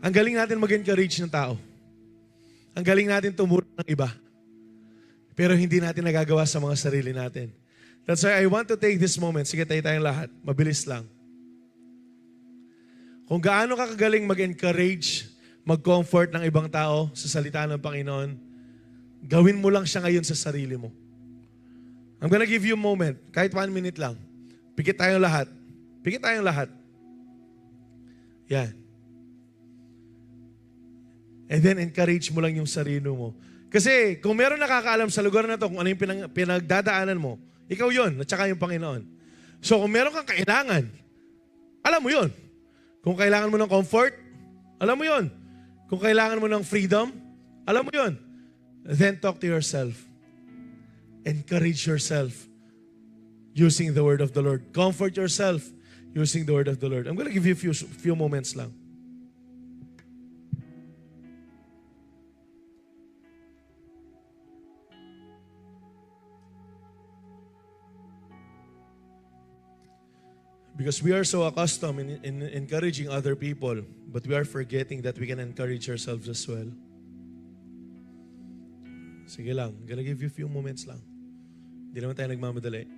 ang galing natin mag-encourage ng tao. Ang galing natin tumulong ng iba. Pero hindi natin nagagawa sa mga sarili natin. That's why I want to take this moment. Sige, tayong lahat. Mabilis lang. Kung gaano ka kagaling mag-encourage, mag-comfort ng ibang tao sa salita ng Panginoon, gawin mo lang siya ngayon sa sarili mo. I'm gonna give you a moment. Kahit 1 minute lang. Pikit tayong lahat. Pikit tayong lahat. Yan. And then encourage mo lang yung sarili mo. Kasi kung meron nakakaalam sa lugar na to kung ano yung pinagdadaanan mo, ikaw yun, at saka yung Panginoon. So kung meron kang kailangan, alam mo yun. Kung kailangan mo ng comfort, alam mo yun. Kung kailangan mo ng freedom, alam mo yun. Then talk to yourself. Encourage yourself using the word of the Lord. Comfort yourself using the word of the Lord. I'm going to give you a few moments lang. Because we are so accustomed in encouraging other people, but we are forgetting that we can encourage ourselves as well. Sige lang, I'm gonna give you a few moments lang. Hindi naman tayo nagmamadali.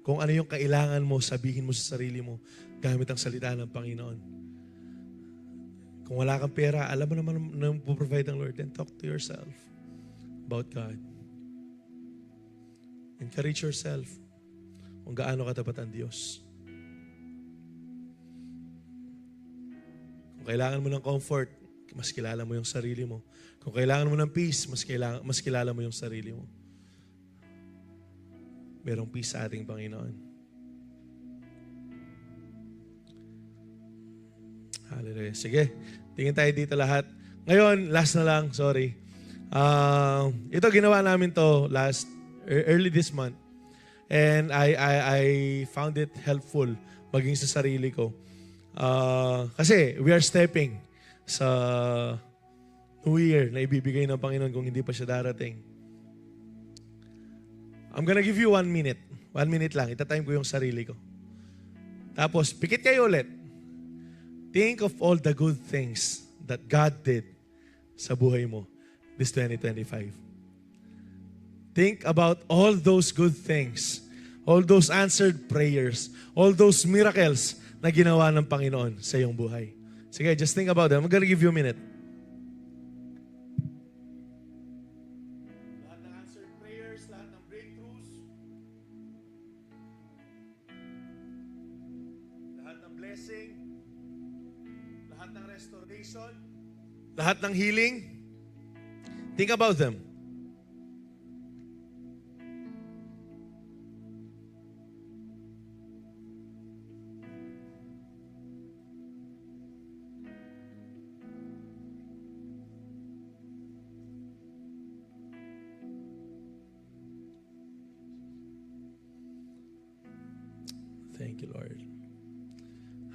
Kung ano yung kailangan mo, sabihin mo sa sarili mo, gamit ang salita ng Panginoon. Kung wala kang pera, alam mo naman na provide ng Lord, then talk to yourself about God. Encourage yourself kung gaano katapat ang Diyos. Kung kailangan mo ng comfort, mas kilala mo yung sarili mo. Kung kailangan mo ng peace, mas kilala mo yung sarili mo. Merong peace sa ating Panginoon. Hallelujah. Sige, tingin tayo dito lahat. Ngayon, last na lang, sorry. Ito, ginawa namin to early this month. And I found it helpful maging sa sarili ko. Kasi we are stepping sa New Year na ibibigay ng Panginoon kung hindi pa siya darating. I'm gonna give you 1 minute. 1 minute lang. Itatime ko yung sarili ko. Tapos, pikit kayo ulit. Think of all the good things that God did sa buhay mo this 2025. Think about all those good things, all those answered prayers, all those miracles na ginawa ng Panginoon sa iyong buhay. Sige, just think about them. I'm gonna give you a minute. Lahat ng answered prayers, lahat ng breakthroughs, lahat ng blessing, lahat ng restoration, lahat ng healing. Think about them. Thank you, Lord.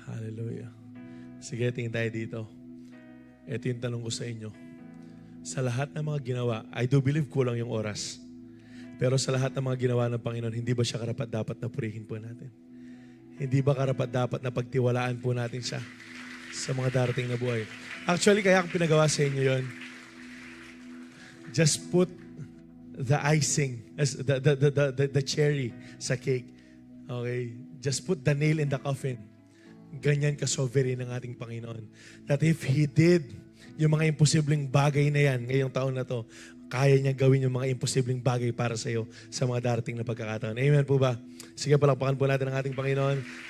Hallelujah. Sige, tingin tayo dito. Ito yung tanong ko sa inyo. Sa lahat ng mga ginawa, I do believe kulang yung oras. Pero sa lahat ng mga ginawa ng Panginoon, hindi ba siya karapat-dapat na purihin po natin? Hindi ba karapat-dapat na pagtiwalaan po natin siya sa mga darating na buhay? Actually, kaya akong pinagawa sa inyo yon. Just put the icing, the cherry sa cake. Okay? Just put the nail in the coffin. Ganyan ka-sovereign ng ating Panginoon. That if He did yung mga imposibleng bagay na yan ngayong taon na to, kaya niya gawin yung mga imposibleng bagay para sa iyo sa mga darating na pagkakataon. Amen po ba? Sige, palakpakan po natin ang ating Panginoon.